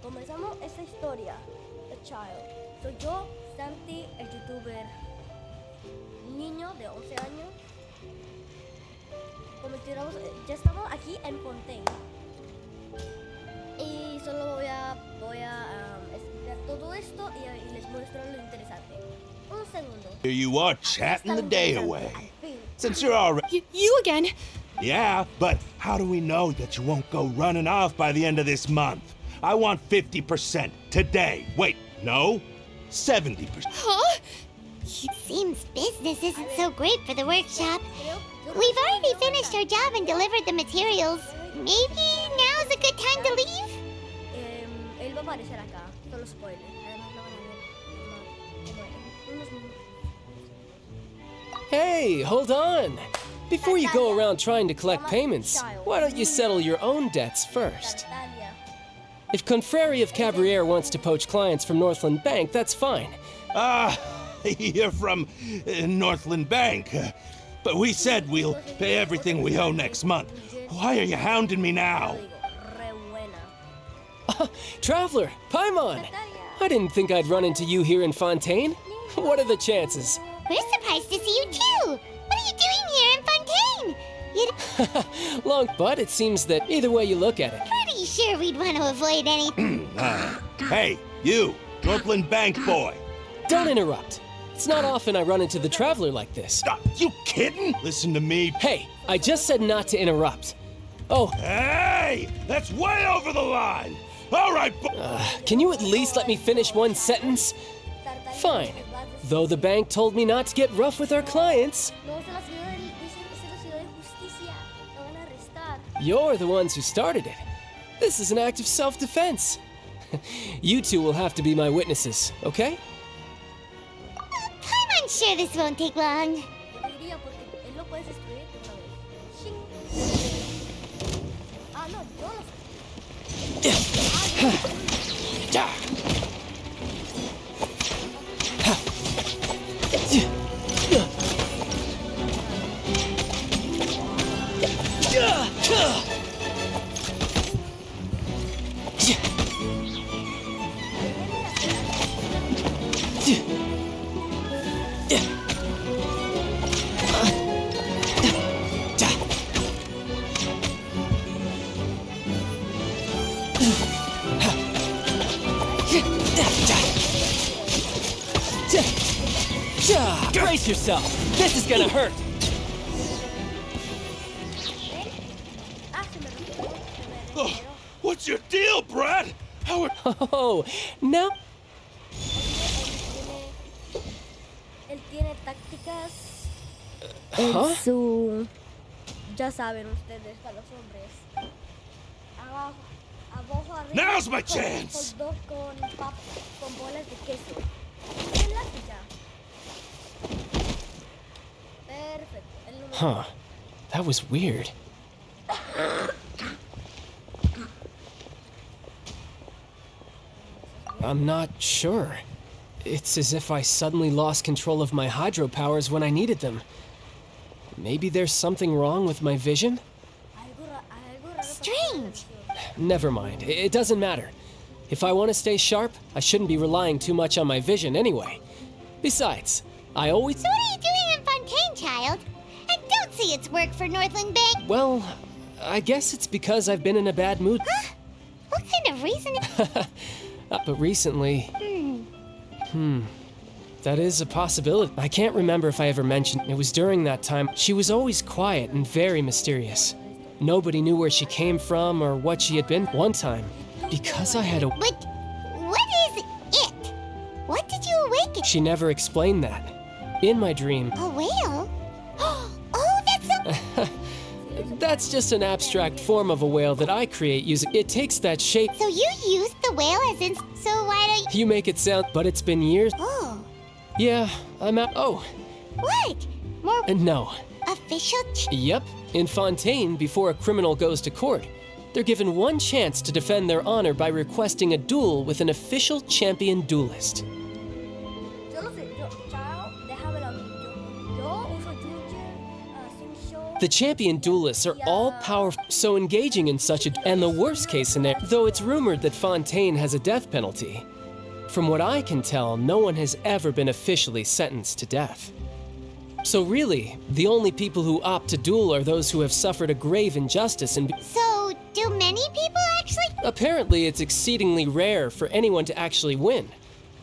comenzamos esta historia. The Child. Soy yo, Santi, el youtuber niño de 11 años. Ya estamos aquí en Fontaine. Y solo voy a explicar todo esto y les muestro lo interesante. Un segundo. Here you are chatting the day away. Since you're already... You again? Yeah, but how do we know that you won't go running off by the end of this month? I want 50% today. Wait, no? 70%. Huh? Seems business isn't so great for the workshop. We've already finished our job and delivered the materials. Maybe now's a good time to leave? Él va a aparecer acá. Solo spoiler. Además lo van a ver unos minutos. Hey, hold on. Before you go around trying to collect payments, why don't you settle your own debts first? If Confrere of Cabriere wants to poach clients from Northland Bank, that's fine. You're from Northland Bank. But we said we'll pay everything we owe next month. Why are you hounding me now? Traveler, Paimon! I didn't think I'd run into you here in Fontaine. What are the chances? We're surprised to see you too. What are you doing here in Fontaine? Long, but it seems that either way you look at it. Pretty sure we'd want to avoid any... Hey, you, Northland Bank boy. Don't interrupt. It's not often I run into the Traveler like this. You kidding? Listen to me. Hey, I just said not to interrupt. Oh. Hey, that's way over the line. All right, Can you at least let me finish one sentence? Fine. Though the bank told me not to get rough with our clients. You're the ones who started it. This is an act of self-defense. You two will have to be my witnesses, okay? I'm sure this won't take long. Brace yourself. This is gonna hurt. What's your deal, Brad? How are... Oh, now... Él tiene tácticas Huh? en su... Ya saben ustedes, para los hombres. Abajo, arriba. Now's my chance. Con con bolas de queso. En la silla. Perfecto. Huh. That was weird. I'm not sure. It's as if I suddenly lost control of my hydro powers when I needed them. Maybe there's something wrong with my vision? Strange. Never mind. It doesn't matter. If I want to stay sharp, I shouldn't be relying too much on my vision anyway. Besides, I always... So what are you doing in Fontaine, child? And don't say it's work for Northland Bank. Well, I guess it's because I've been in a bad mood. Huh? What kind of reason? But recently... That is a possibility. I can't remember if I ever mentioned. It was during that time. She was always quiet and very mysterious. Nobody knew where she came from or what she had been. One time, because I had a... But what is it? What did you awaken? She never explained that. In my dream... A whale? Oh, that's so... That's just an abstract form of a whale that I create using... It takes that shape... So you used the whale as in... So why don't you... You make it sound... But it's been years... Oh. Yeah, I'm out... Oh. What? More... No. Official... Yep. In Fontaine, before a criminal goes to court, they're given one chance to defend their honor by requesting a duel with an official champion duelist. The champion duelists are all powerful, so engaging in such a... And the worst case scenario, though it's rumored that Fontaine has a death penalty. From what I can tell, no one has ever been officially sentenced to death. So really, the only people who opt to duel are those who have suffered a grave injustice and... So, do many people actually? Apparently, it's exceedingly rare for anyone to actually win.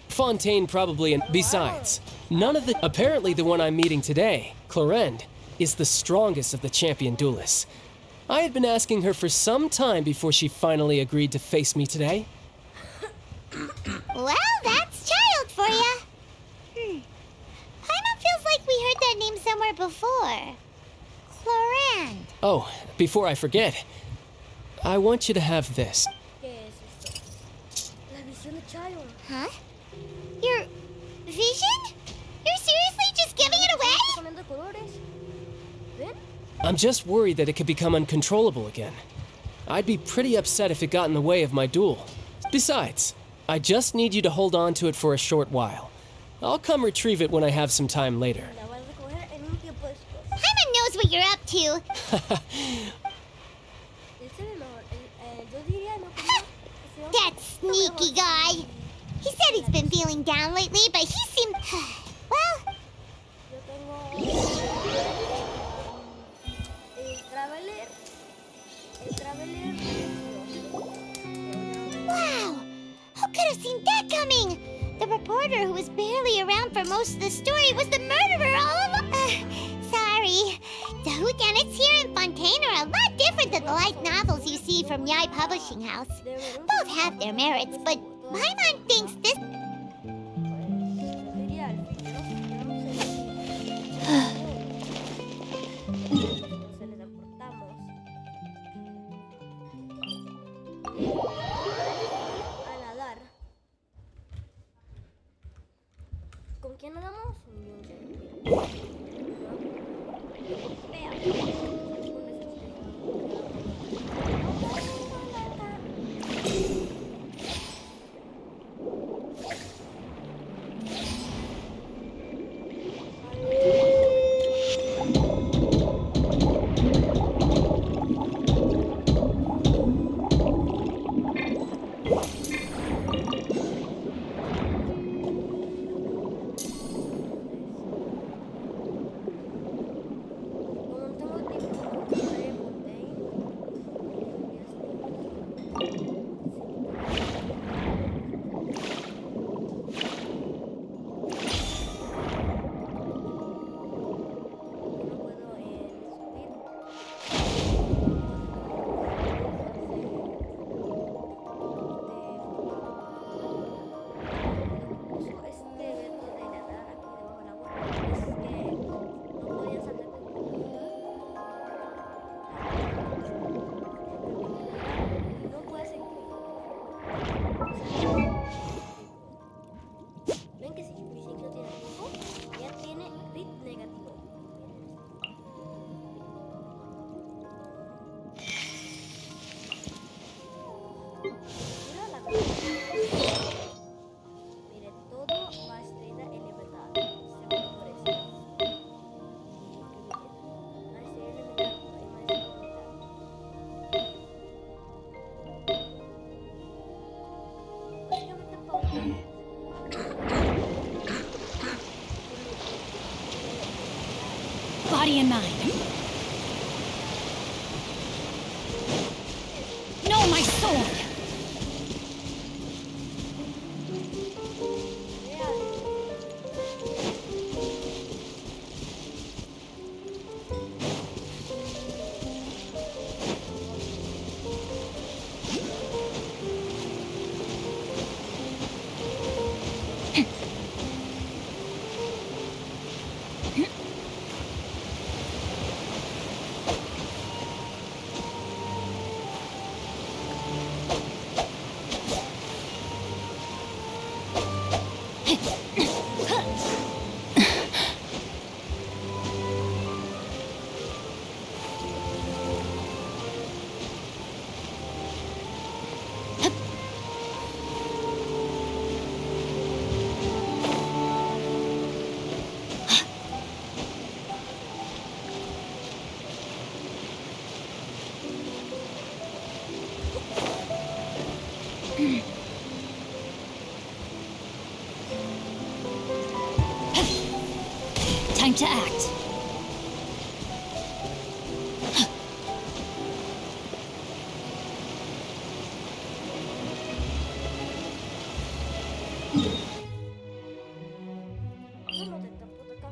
Fontaine probably, and besides, none of the... Apparently the one I'm meeting today, Clorinde, is the strongest of the champion duelists. I had been asking her for some time before she finally agreed to face me today. Well, that's child for ya. Paimon feels like we heard that name somewhere before. Clorinde. Oh, before I forget, I want you to have this. ¿Qué es esto? La visión de Child. Huh? Your vision? You're seriously just giving it away? Cambiando colores. ¿Ven? I'm just worried that it could become uncontrollable again. I'd be pretty upset if it got in the way of my duel. Besides, I just need you to hold on to it for a short while. I'll come retrieve it when I have some time later. La vas a recoger en un tiempo después. Paimon knows what you're up to. Él se ve mejor. Yo diría no como... That sneaky guy. He said he's been feeling down lately, but he seemed... well... Yo tengo... El Traveler... Wow! Who could have seen that coming? The reporter who was barely around for most of the story was the murderer all along. Sorry. The whodunits here in Fontaine are a lot different than the light novels you see from Yai Publishing House. Both have their merits, but Paimon thinks this... A nadar. ¿Con quién nadamos? Body and mind. No, my sword! Time to act. ¿Cómo te tapo de acá?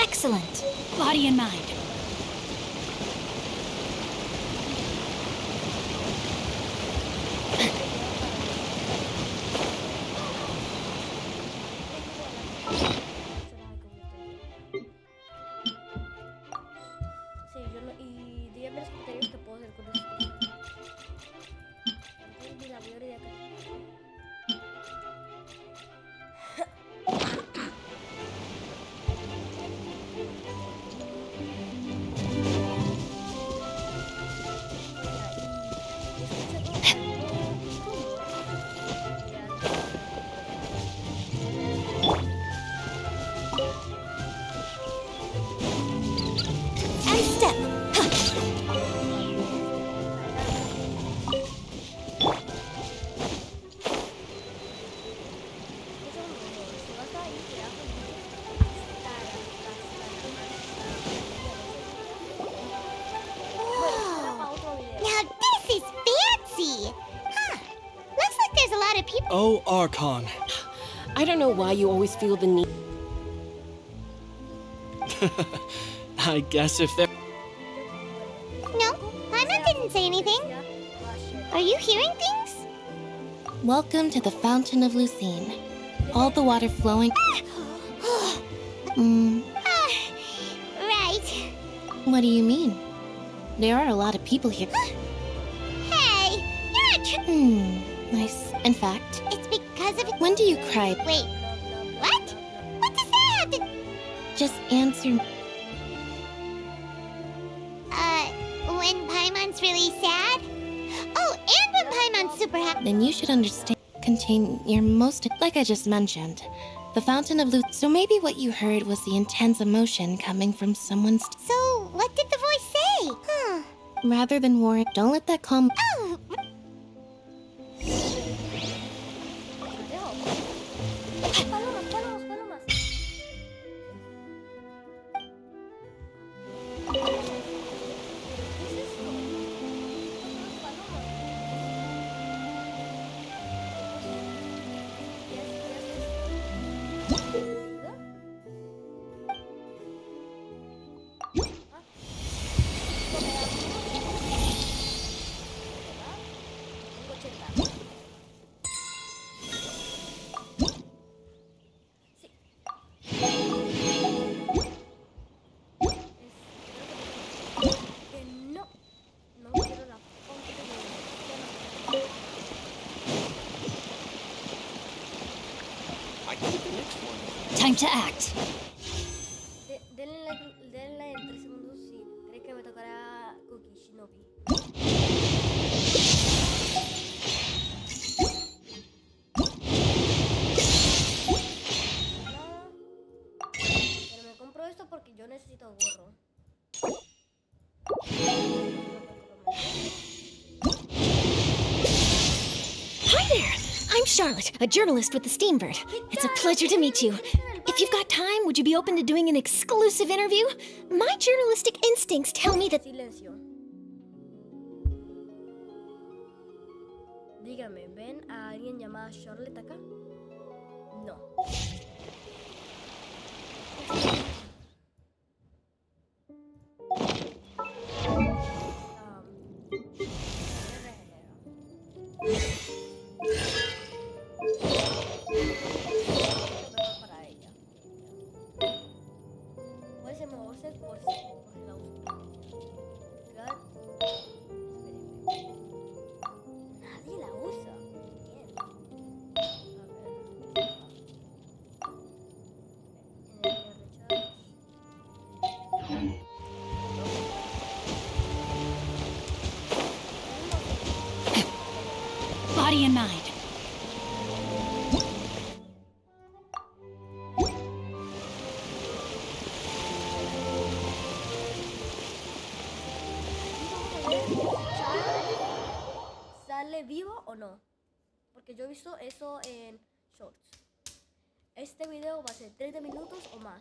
Excellent. Body and mind. Sí, yo no. Y dígame los criterios que puedo hacer con eso. Y la mayoría de acá. And step. Now this is fancy! Huh. Looks like there's a lot of people. Oh, Archon. I don't know why you always feel the need. I guess if there. No, Paimon didn't say anything. Are you hearing things? Welcome to the Fountain of Lucine. All the water flowing. Right. What do you mean? There are a lot of people here. Hey, you're not Nice. In fact, It's because of. when do you cry? Wait, what? What does that have to. Just answer. When Paimon's really sad? Oh, and when Paimon's super happy. Then you should understand. Contain your most. Like I just mentioned. The Fountain of Lucine. So maybe what you heard was the intense emotion coming from someone's. So, what did the voice say? Huh. Rather than worry, don't let that calm. Oh, Palomas, palomas, palomas. ¿Qué es esto? Son palomas. No, no quiero la fonte Time to act. Denle en 3 segundos si cree que me tocará Cookie Shinobi. Nada. Pero me compro esto porque yo necesito gorro. Hi there! I'm Charlotte, a journalist with the Steambird. It's a pleasure to meet you. If you've got time, would you be open to doing an exclusive interview? My journalistic instincts tell me that. Silencio. Dígame, ¿ven a alguien llamada Charlotte acá? No. Body and mind. ¿Sale vivo o no? Porque yo he visto eso en shorts. Este video va a ser 30 minutos o más,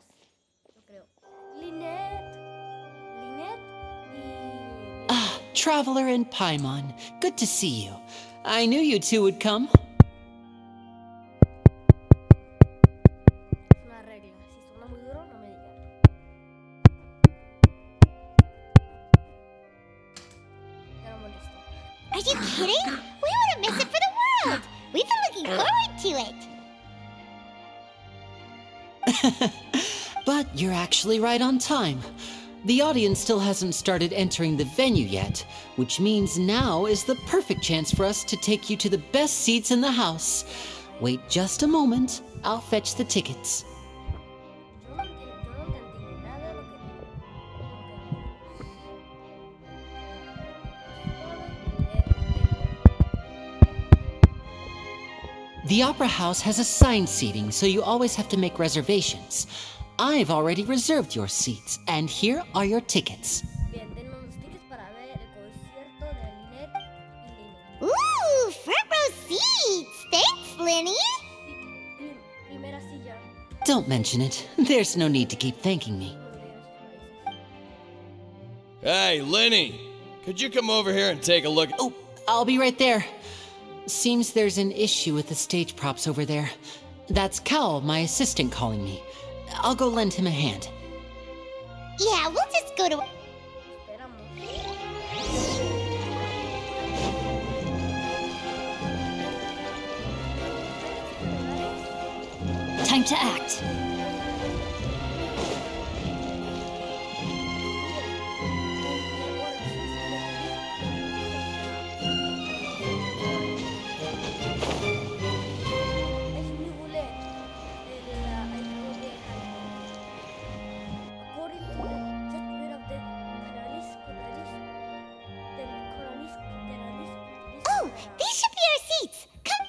yo creo. Lynette y... Ah, Traveler and Paimon. Good to see you. I knew you two would come. Es una regla. Si suena muy duro, no me digan. Ya no molesto. Are you kidding? We wouldn't miss it for the world. We've been looking forward to it. But you're actually right on time. The audience still hasn't started entering the venue yet, which means now is the perfect chance for us to take you to the best seats in the house. Wait just a moment. I'll fetch the tickets. Yo no entendí nada de lo que The Opera House has assigned seating, so you always have to make reservations. I've already reserved your seats, and here are your tickets. Bien, denme unos tickets para ver el concierto de Lynette y Lynette. Ooh, front row seats. Thanks, Linny. Sí, primera silla. Don't mention it. There's no need to keep thanking me. Hey, Lenny! Could you come over here and take a look? Oh, I'll be right there. Seems there's an issue with the stage props over there. That's Cal, my assistant, calling me. I'll go lend him a hand. Yeah, we'll just go to... Time to act. Oh, these should be our seats. Come...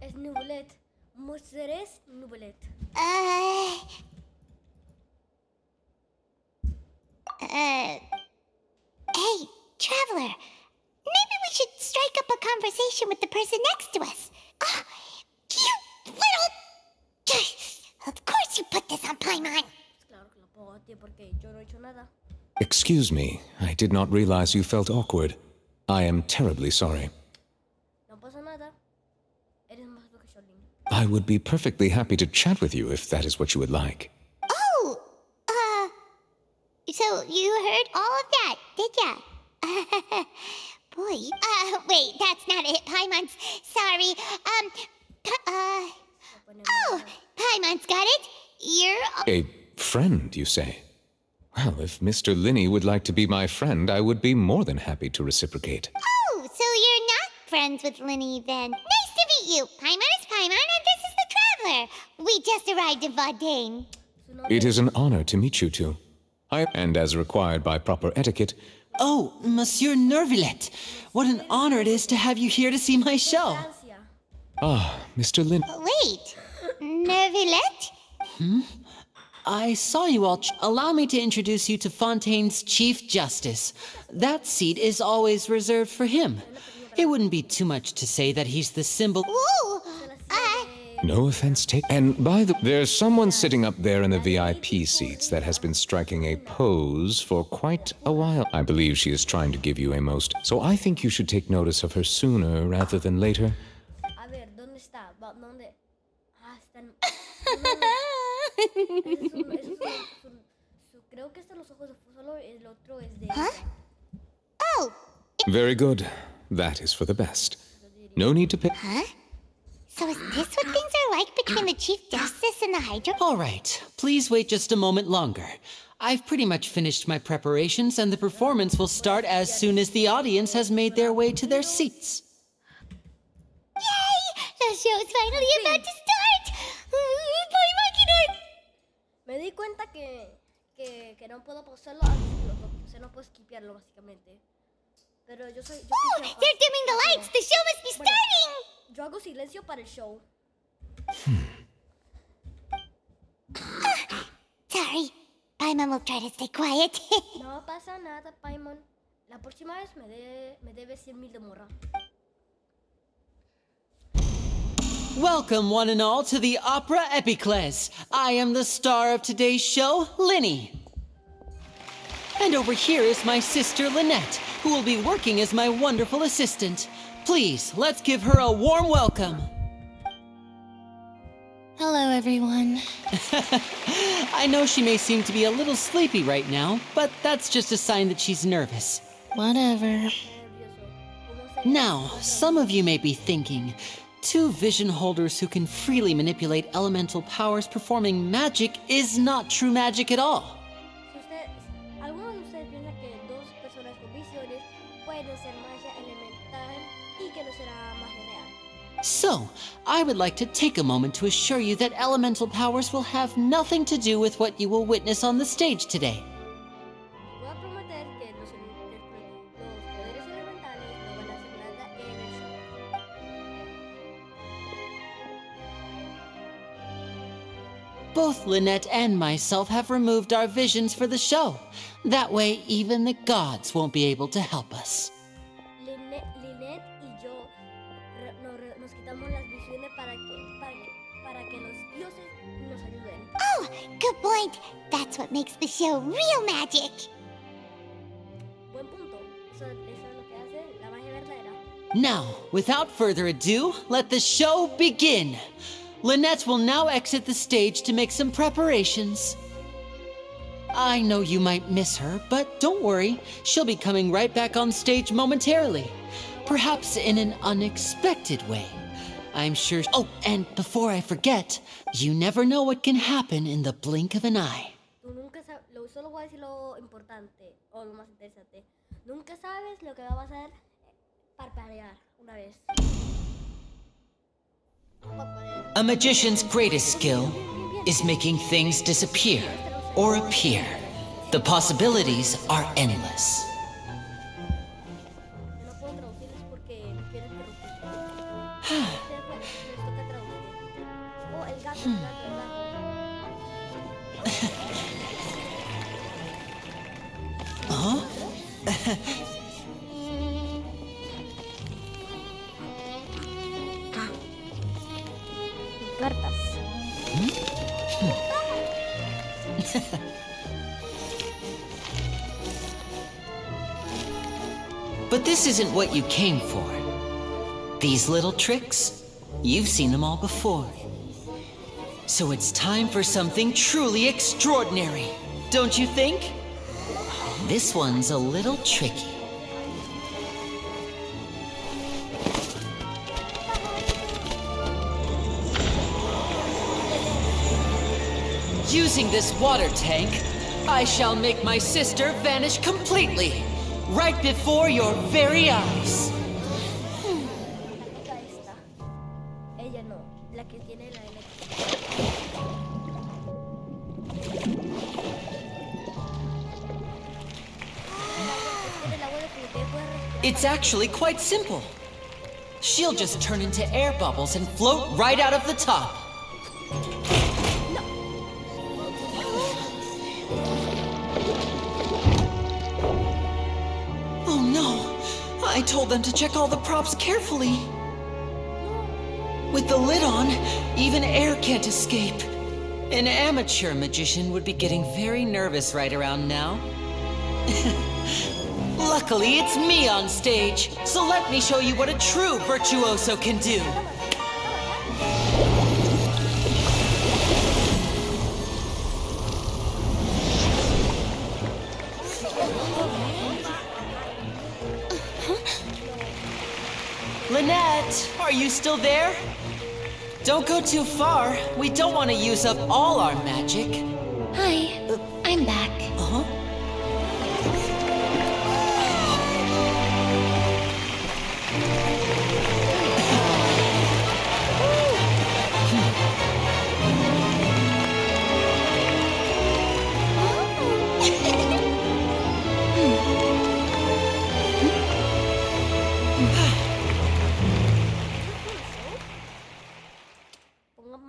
Es Nubulet. Moseres Nubulet. Hey, Traveler. Maybe we should strike up a conversation with the person next to us. Ah, you little... Of course you put this on Paimon. Claro que lo pongo a ti porque yo no he hecho nada. Excuse me, I did not realize you felt awkward. I am terribly sorry. No pasa nada. Eres más lo que Charlene. I would be perfectly happy to chat with you if that is what you would like. Oh, so you heard all of that, did ya? Boy, wait, that's not it, Paimon's. Sorry, oh, Paimon's got it. You're... A friend, you say? Well, if Mr. Linney would like to be my friend, I would be more than happy to reciprocate. Oh, so you're not friends with Linny then. Nice to meet you. Paimon is Paimon, and this is the Traveler. We just arrived in Vaudain. It is an honor to meet you two. And as required by proper etiquette... Oh, Monsieur Nervillet. What an honor it is to have you here to see my show. Francia. Ah, Mr. Lin... Wait, Nervillet? I saw you all. Allow me to introduce you to Fontaine's Chief Justice. That seat is always reserved for him. It wouldn't be too much to say that he's the symbol. Ooh, No offense taken. And by the... There's someone sitting up there in the VIP seats that has been striking a pose for quite a while. I believe she is trying to give you a most... So I think you should take notice of her sooner rather than later. A ver, ¿dónde está? ¿Dónde? Ah, está en... Creo que están los ojos de solo el otro es de... Huh? Oh, Very good. That is for the best. No need to pay... huh? So is this what things are like between the Chief Justice and the Hydra? All right, please wait just a moment longer. I've pretty much finished my preparations, and the performance will start as soon as the audience has made their way to their seats. Yay! The show's finally about to start! Boy, Me di cuenta que no puedo pausarlo antes que lo toques. sea, no puedo skipearlo básicamente. Pero yo soy... Oh, they're dimming the lights! The show must be starting! Yo hago silencio para el show. Sorry. Paimon will try to stay quiet. No pasa nada, Paimon. La próxima vez me debe 100,000 de morra. Welcome, one and all, to the Opera Epicles. I am the star of today's show, Linny. And over here is my sister, Lynette, who will be working as my wonderful assistant. Please, let's give her a warm welcome. Hello, everyone. I know she may seem to be a little sleepy right now, but that's just a sign that she's nervous. Whatever. Now, some of you may be thinking, two vision holders who can freely manipulate elemental powers performing magic is not true magic at all. Algunos de ustedes piensan que dos personas con visiones pueden hacer magia elemental y que no será magia real. So, I would like to take a moment to assure you that elemental powers will have nothing to do with what you will witness on the stage today. Voy a prometer que los poderes elementales no van a hacer nada en el show. Both Lynette and myself have removed our visions for the show. That way, even the gods won't be able to help us. Lynette y yo nos quitamos las visiones para que los dioses nos ayuden. Oh, good point. That's what makes the show real magic. Buen punto. Eso es lo que hace la magia verdadera. Now, without further ado, let the show begin. Lynette will now exit the stage to make some preparations. I know you might miss her, but don't worry, she'll be coming right back on stage momentarily. Perhaps in an unexpected way. I'm sure. Oh, and before I forget, you never know what can happen in the blink of an eye. Tú nunca sabes, solo voy a decir lo importante o lo más interesante. Nunca sabes lo que va a pasar parpadear una vez. A magician's greatest skill is making things disappear or appear. The possibilities are endless. No puedo traducirles porque no quiero interrumpir. Les toca traducir. Oh, el gato, el gato. Huh? Cartas. But this isn't what you came for. These little tricks, you've seen them all before. So it's time for something truly extraordinary, don't you think? This one's a little tricky. Using this water tank, I shall make my sister vanish completely, right before your very eyes. La esta. Ella no, la que tiene la It's actually quite simple. She'll just turn into air bubbles and float right out of the top. Oh no! I told them to check all the props carefully. With the lid on, even air can't escape. An amateur magician would be getting very nervous right around now. Luckily, it's me on stage, so let me show you what a true virtuoso can do. Lynette, are you still there? Don't go too far. We don't want to use up all our magic. Hi, I'm back. Uh-huh.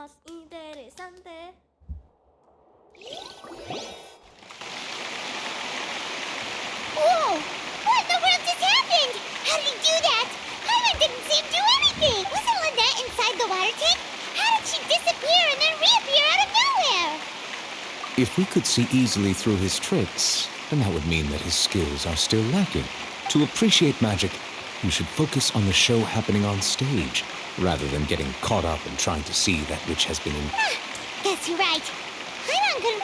más interesante. Whoa! What in the world just happened? How did he do that? Paimon didn't see him do anything! Wasn't Lynette inside the water tank? How did she disappear and then reappear out of nowhere? If we could see easily through his tricks, then that would mean that his skills are still lacking. To appreciate magic, you should focus on the show happening on stage, rather than getting caught up in trying to see that which has been in... Guess you're right. Paimon couldn't...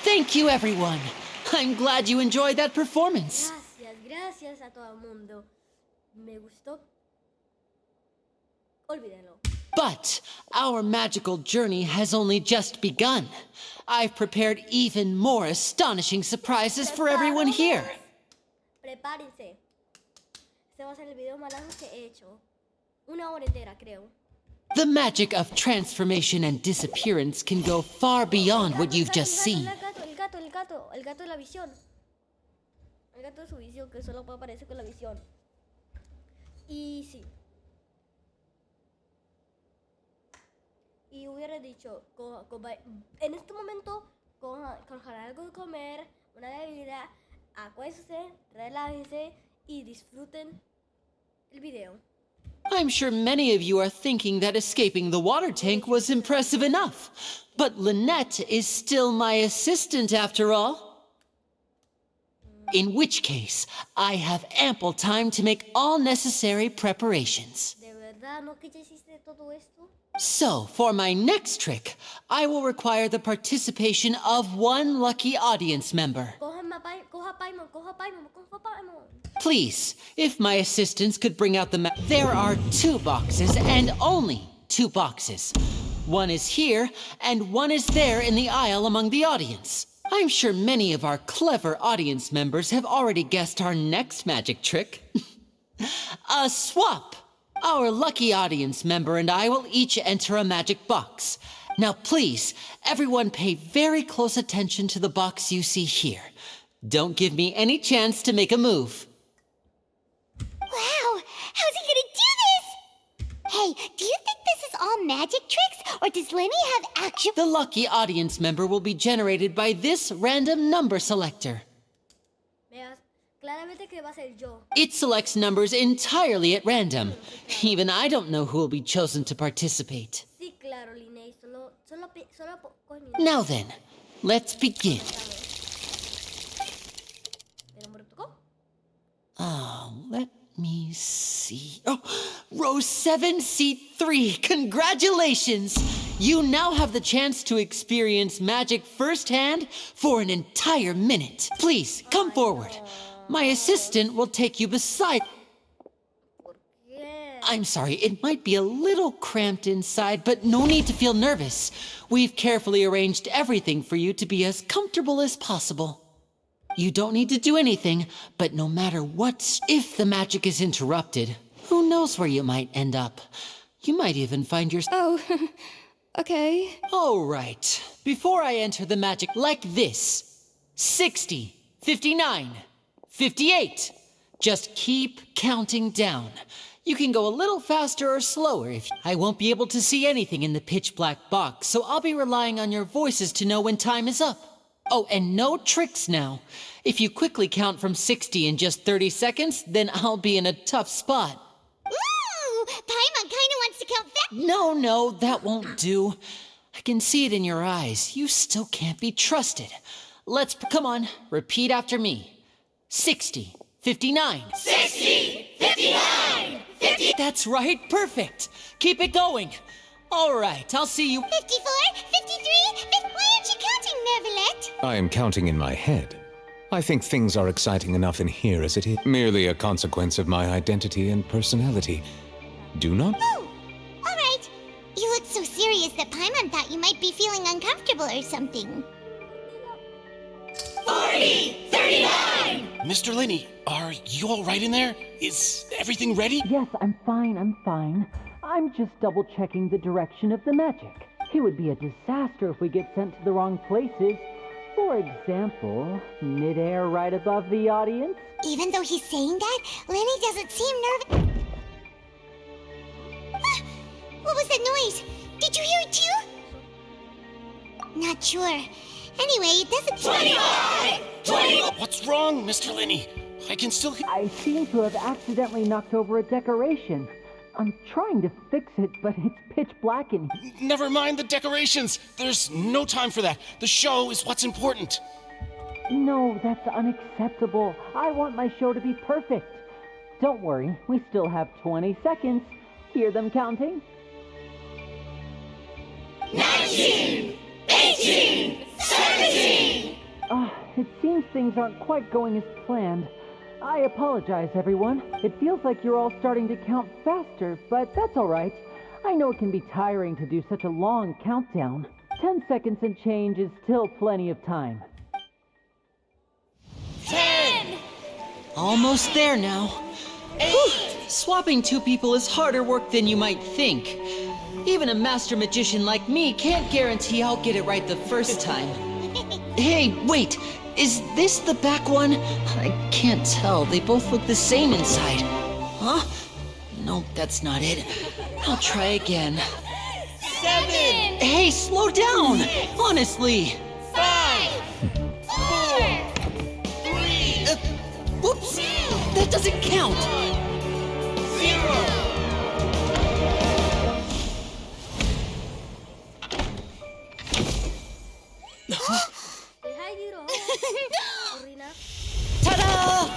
Thank you, everyone. I'm glad you enjoyed that performance. Gracias a todo el mundo. Me gustó. Olvídenlo. But our magical journey has only just begun. I've prepared even more astonishing surprises for everyone here. Prepárense. Este va a ser el video más largo que he hecho. 1 hora entera, creo. The magic of transformation and disappearance can go far beyond what you've just seen. El gato de la visión. El gato de su visión, que solo puede aparecer con la visión. Y sí. Y hubiera dicho, en este momento, cojan algo de comer, una bebida, acuéstense, relájense y disfruten el video. I'm sure many of you are thinking that escaping the water tank was impressive enough. But Lynette is still my assistant after all. In which case, I have ample time to make all necessary preparations. ¿De verdad no que ya hiciste todo esto? So, for my next trick, I will require the participation of one lucky audience member. Coja Paimon. Please, if my assistants could bring out the map. There are 2 boxes, and only 2 boxes. One is here, and one is there in the aisle among the audience. I'm sure many of our clever audience members have already guessed our next magic trick. A swap! Our lucky audience member and I will each enter a magic box. Now please, everyone pay very close attention to the box you see here. Don't give me any chance to make a move. Wow! How's he gonna do this? Hey, do you think this is all magic tricks? Or does Lenny have actual... The lucky audience member will be generated by this random number selector. Veas, claramente que va a ser yo. It selects numbers entirely at random. Even I don't know who will be chosen to participate. Sí, claro, Linnea. Now then, let's begin. Let me see. Oh, row 7, seat 3. Congratulations! You now have the chance to experience magic firsthand for an entire minute. Please, come forward. My assistant will take you beside... I'm sorry, it might be a little cramped inside, but no need to feel nervous. We've carefully arranged everything for you to be as comfortable as possible. You don't need to do anything, but no matter what, if the magic is interrupted, who knows where you might end up? You might even find yourself... Oh, okay. All right. Before I enter the magic like this, 60, 59, 58. Just keep counting down. You can go a little faster or slower if I won't be able to see anything in the pitch black box, so I'll be relying on your voices to know when time is up. Oh, and no tricks now. If you quickly count from 60 in just 30 seconds, then I'll be in a tough spot. Ooh! Paimon kinda wants to count fast. No, that won't do. I can see it in your eyes. You still can't be trusted. Come on, repeat after me. 60, 59. 60, 59, 50. That's right, perfect. Keep it going. All right, I'll see you. 54, 53, why aren't you counting, Neverlet? I am counting in my head. I think things are exciting enough in here as it is. Merely a consequence of my identity and personality. Do not? Oh, all right. You look so serious that Paimon thought you might be feeling uncomfortable or something. 40, 39! Mr. Linney, are you all right in there? Is everything ready? Yes, I'm fine. I'm just double-checking the direction of the magic. It would be a disaster if we get sent to the wrong places. For example, midair right above the audience. Even though he's saying that, Lenny doesn't seem nervous. Ah! What was that noise? Did you hear it too? Not sure. Anyway, it doesn't... 25! What's wrong, Mr. Linney? I can still hear... I seem to have accidentally knocked over a decoration. I'm trying to fix it, but it's pitch black in here. Never mind the decorations. There's no time for that. The show is what's important. No, that's unacceptable. I want my show to be perfect. Don't worry, we still have 20 seconds. Hear them counting? 19! 18! 17! It seems things aren't quite going as planned. I apologize, everyone. It feels like you're all starting to count faster, but that's all right. I know it can be tiring to do such a long countdown. 10 seconds and change is still plenty of time. 10! Almost there now. 8! Swapping two people is harder work than you might think. Even a master magician like me can't guarantee I'll get it right the first time. Hey, wait! Is this the back one? I can't tell. They both look the same inside. Huh? Nope, that's not it. I'll try again. 7! Hey, slow down! Honestly! 5! 4! 3! Whoops! That doesn't count! 0! Ta-da!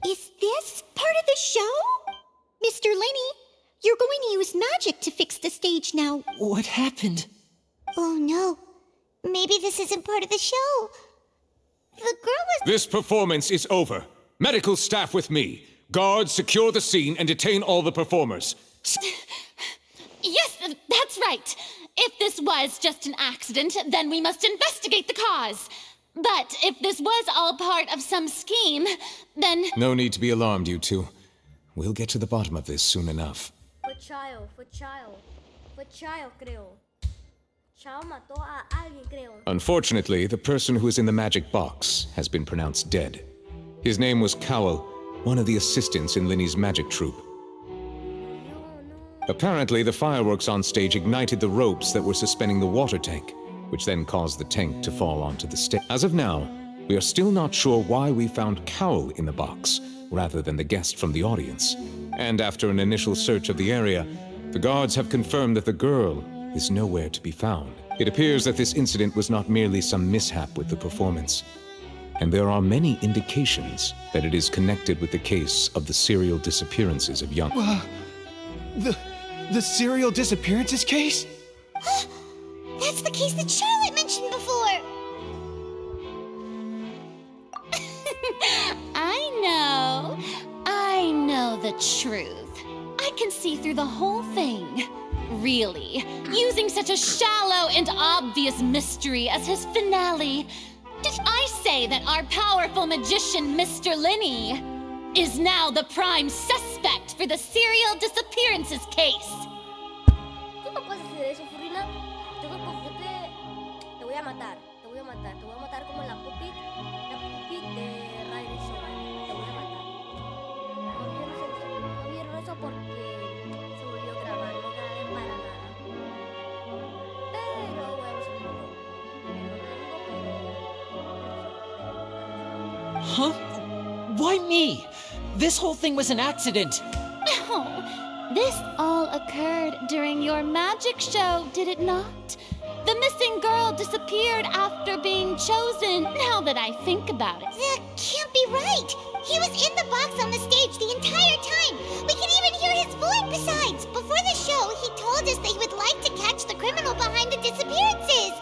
Is this part of the show? Mr. Linney, you're going to use magic to fix the stage now. What happened? Oh no. Maybe this isn't part of the show. The girl was... This performance is over. Medical staff with me. Guards, secure the scene and detain all the performers. Yes, that's right. If this was just an accident, then we must investigate the cause. But if this was all part of some scheme, then... No need to be alarmed, you two. We'll get to the bottom of this soon enough. Fue Chao, creo. Chao mató a alguien, creo. Unfortunately, the person who is in the magic box has been pronounced dead. His name was Cowell, one of the assistants in Linney's magic troupe. Apparently, the fireworks on stage ignited the ropes that were suspending the water tank, which then caused the tank to fall onto the stage. As of now, we are still not sure why we found Cowell in the box, rather than the guest from the audience. And after an initial search of the area, the guards have confirmed that the girl is nowhere to be found. It appears that this incident was not merely some mishap with the performance, and there are many indications that it is connected with the case of the serial disappearances of young... The serial disappearances case? That's the case that Charlotte mentioned before! I know the truth. I can see through the whole thing. Really, using such a shallow and obvious mystery as his finale. Did I say that our powerful magician, Mr. Linney, is now the prime suspect for the serial disappearances case? Tú no puedes hacer eso, Furina. Yo te voy a matar. Te voy a matar como la puppet de Riley Show. Te voy a matar. No vieron eso porque se volvió a grabar. No grabé para nada. Pero voy a hacerlo. Huh? Why me? This whole thing was an accident. Oh, this all occurred during your magic show, did it not? The missing girl disappeared after being chosen, now that I think about it. That can't be right! He was in the box on the stage the entire time! We can even hear his voice besides! told us that he would like to catch the criminal behind the disappearances.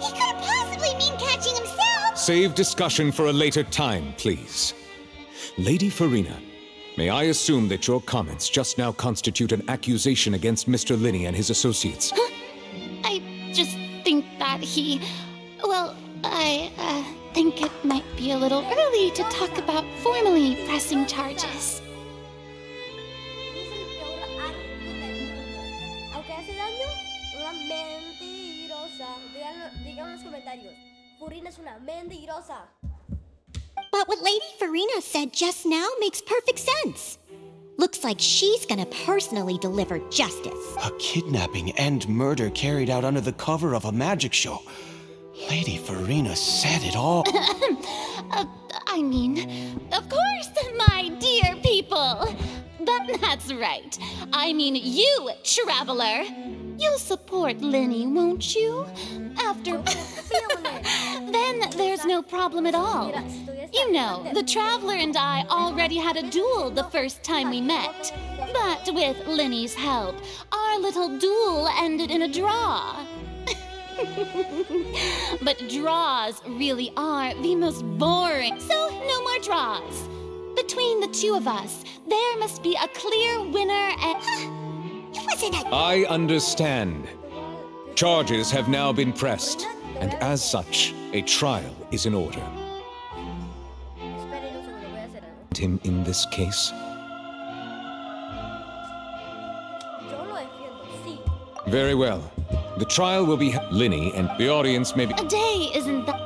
He couldn't possibly mean catching himself. Save discussion for a later time, please. Lady Farina, may I assume that your comments just now constitute an accusation against Mr. Linney and his associates? Huh? I just think that he... Well, I think it might be a little early to talk about formally pressing charges. Aunque hace daño, una mentirosa. Díganlo en los comentarios. Farina es una mentirosa. But what Lady Farina said just now makes perfect sense. Looks like she's gonna personally deliver justice. A kidnapping and murder carried out under the cover of a magic show. Lady Farina said it all. I mean, of course, my dear people. But that's right. I mean you, traveler. You'll support Linney, won't you? After... Then there's no problem at all. You know, the traveler and I already had a duel the first time we met. But with Linney's help, our little duel ended in a draw. But draws really are the most boring, so no more draws. Between the two of us, there must be a clear winner and... I understand. Charges have now been pressed, and as such, a trial is in order. Him in this case? Very well. The trial will be Linney, and the audience may be... A day isn't that...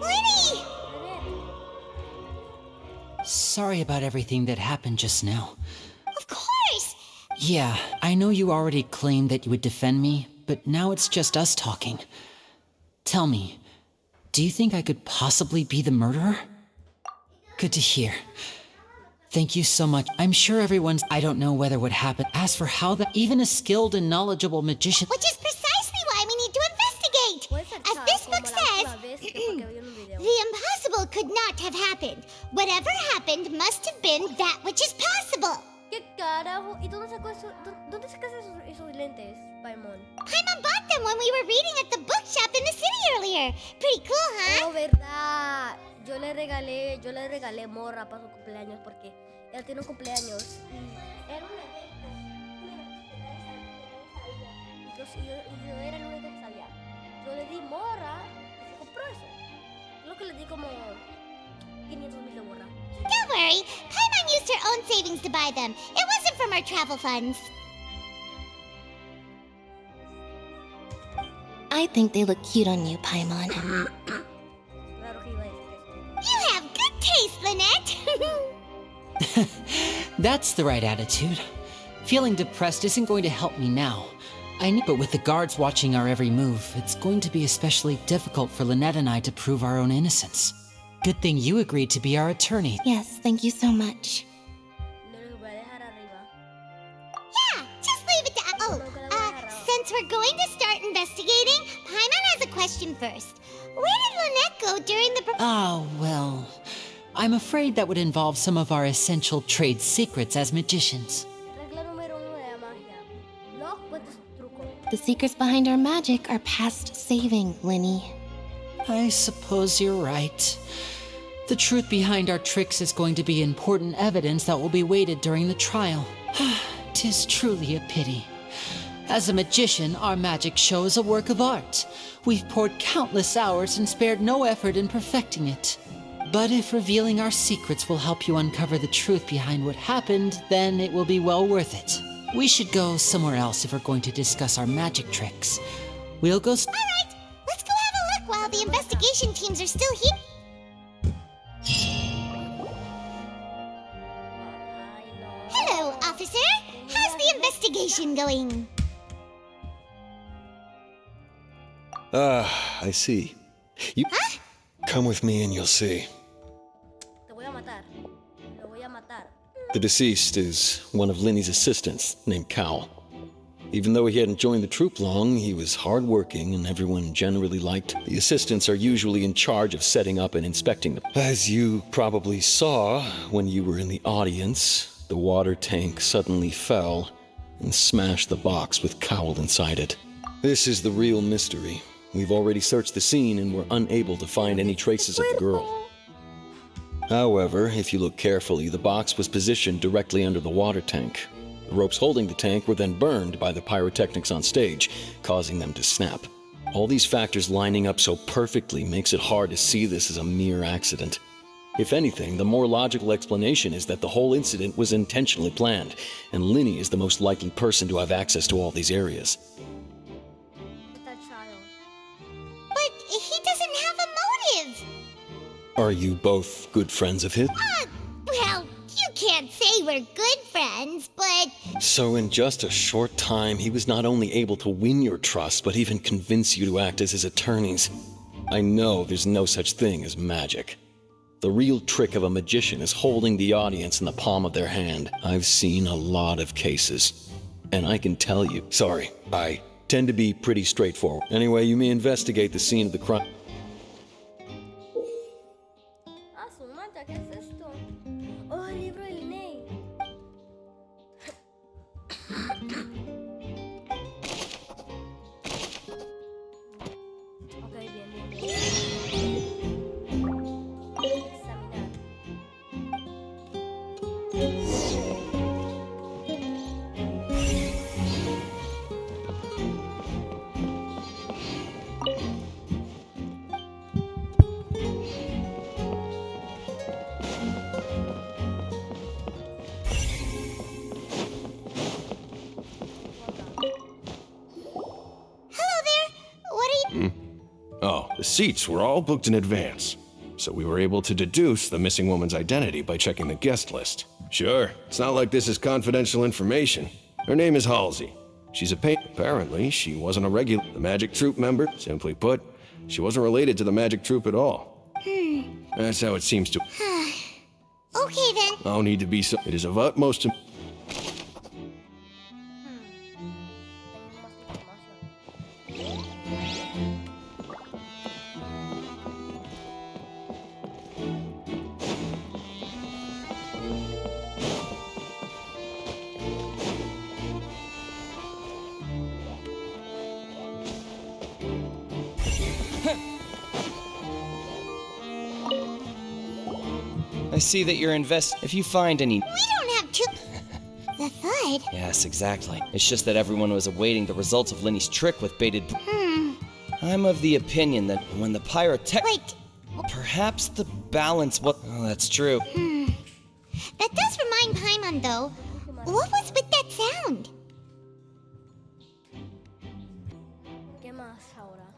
Linney! Sorry about everything that happened just now. Of course! Yeah, I know you already claimed that you would defend me, but now it's just us talking. Tell me, do you think I could possibly be the murderer? Good to hear. Thank you so much. I'm sure everyone's... I don't know whether what happened. As for how that... Even a skilled and knowledgeable magician... Which is precisely why we need to investigate! As this book says, the impossible could not have happened. Whatever happened must have been that which is possible. ¿Qué carajo? ¿Y dónde sacas esos lentes, Paimon? Paimon bought them when we were reading at the bookshop in the city earlier. Pretty cool, huh? Oh, verdad. Yo le regalé morra para su cumpleaños porque ella tiene un cumpleaños y era un evento y yo era el único que sabía. Yo le di morra y se compró eso. Creo que le di como 500,000 de morra. Don't worry, Paimon used her own savings to buy them. It wasn't from our travel funds. I think they look cute on you, Paimon. You have good taste, Lynette! That's the right attitude. Feeling depressed isn't going to help me now. But with the guards watching our every move, it's going to be especially difficult for Lynette and I to prove our own innocence. Good thing you agreed to be our attorney. Yes, thank you so much. Yeah, just leave it to... since we're going to start investigating, Paimon has a question first. Where did Lynette go during the... Oh, well... I'm afraid that would involve some of our essential trade secrets as magicians. The secrets behind our magic are past saving, Linney. I suppose you're right. The truth behind our tricks is going to be important evidence that will be weighted during the trial. 'Tis truly a pity. As a magician, our magic show is a work of art. We've poured countless hours and spared no effort in perfecting it. But if revealing our secrets will help you uncover the truth behind what happened, then it will be well worth it. We should go somewhere else if we're going to discuss our magic tricks. We'll go... All right, let's go have a look while the investigation teams are still here. Hello, officer. How's the investigation going? I see. You... Huh? Come with me and you'll see. Te voy a matar. Lo voy a matar. The deceased is one of Linney's assistants named Cal. Even though he hadn't joined the troop long, he was hardworking and everyone generally liked him. The assistants are usually in charge of setting up and inspecting them. As you probably saw when you were in the audience, the water tank suddenly fell and smashed the box with Cowl inside it. This is the real mystery. We've already searched the scene and were unable to find any traces of the girl. However, if you look carefully, the box was positioned directly under the water tank. The ropes holding the tank were then burned by the pyrotechnics on stage, causing them to snap. All these factors lining up so perfectly makes it hard to see this as a mere accident. If anything, the more logical explanation is that the whole incident was intentionally planned, and Linny is the most likely person to have access to all these areas. That child. But he doesn't have a motive. Are you both good friends of his? Well, you can't say we're good friends, but... So in just a short time, he was not only able to win your trust, but even convince you to act as his attorneys. I know there's no such thing as magic. The real trick of a magician is holding the audience in the palm of their hand. I've seen a lot of cases. And I can tell you, sorry, I tend to be pretty straightforward. Anyway, you may investigate the scene of the crime. Ah, su mancha, ¿qué es esto? Oh, el libro del Ney. Ok, bien. Oh, the seats were all booked in advance, so we were able to deduce the missing woman's identity by checking the guest list. Sure, it's not like this is confidential information. Her name is Halsey. She's a Apparently, she wasn't a regular Magic Troupe member. Simply put, she wasn't related to the Magic Troupe at all. That's how it seems to. Okay then. No need to be so. It is of utmost importance. I see that you're if you find any... We don't have to... The thud? Yes, exactly. It's just that everyone was awaiting the results of Linny's trick with baited... I'm of the opinion that when the pyrotech... Wait. Perhaps the balance was... Oh, that's true. That does remind Paimon, though. What was with that sound? ¿Qué más ahora?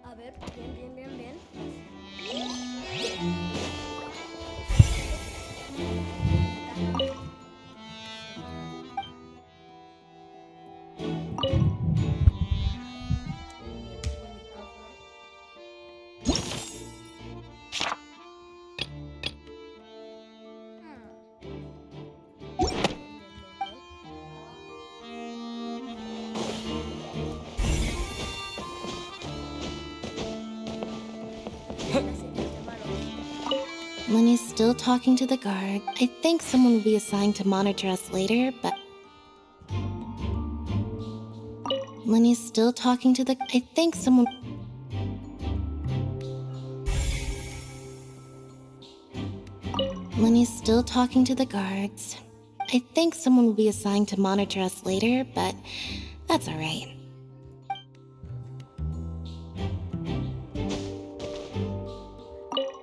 A ver, bien. Linny's still talking to the guard. I think someone will be assigned to monitor us later, but... Linny's still talking to the... I think someone... Linny's still talking to the guards. I think someone will be assigned to monitor us later, but that's alright.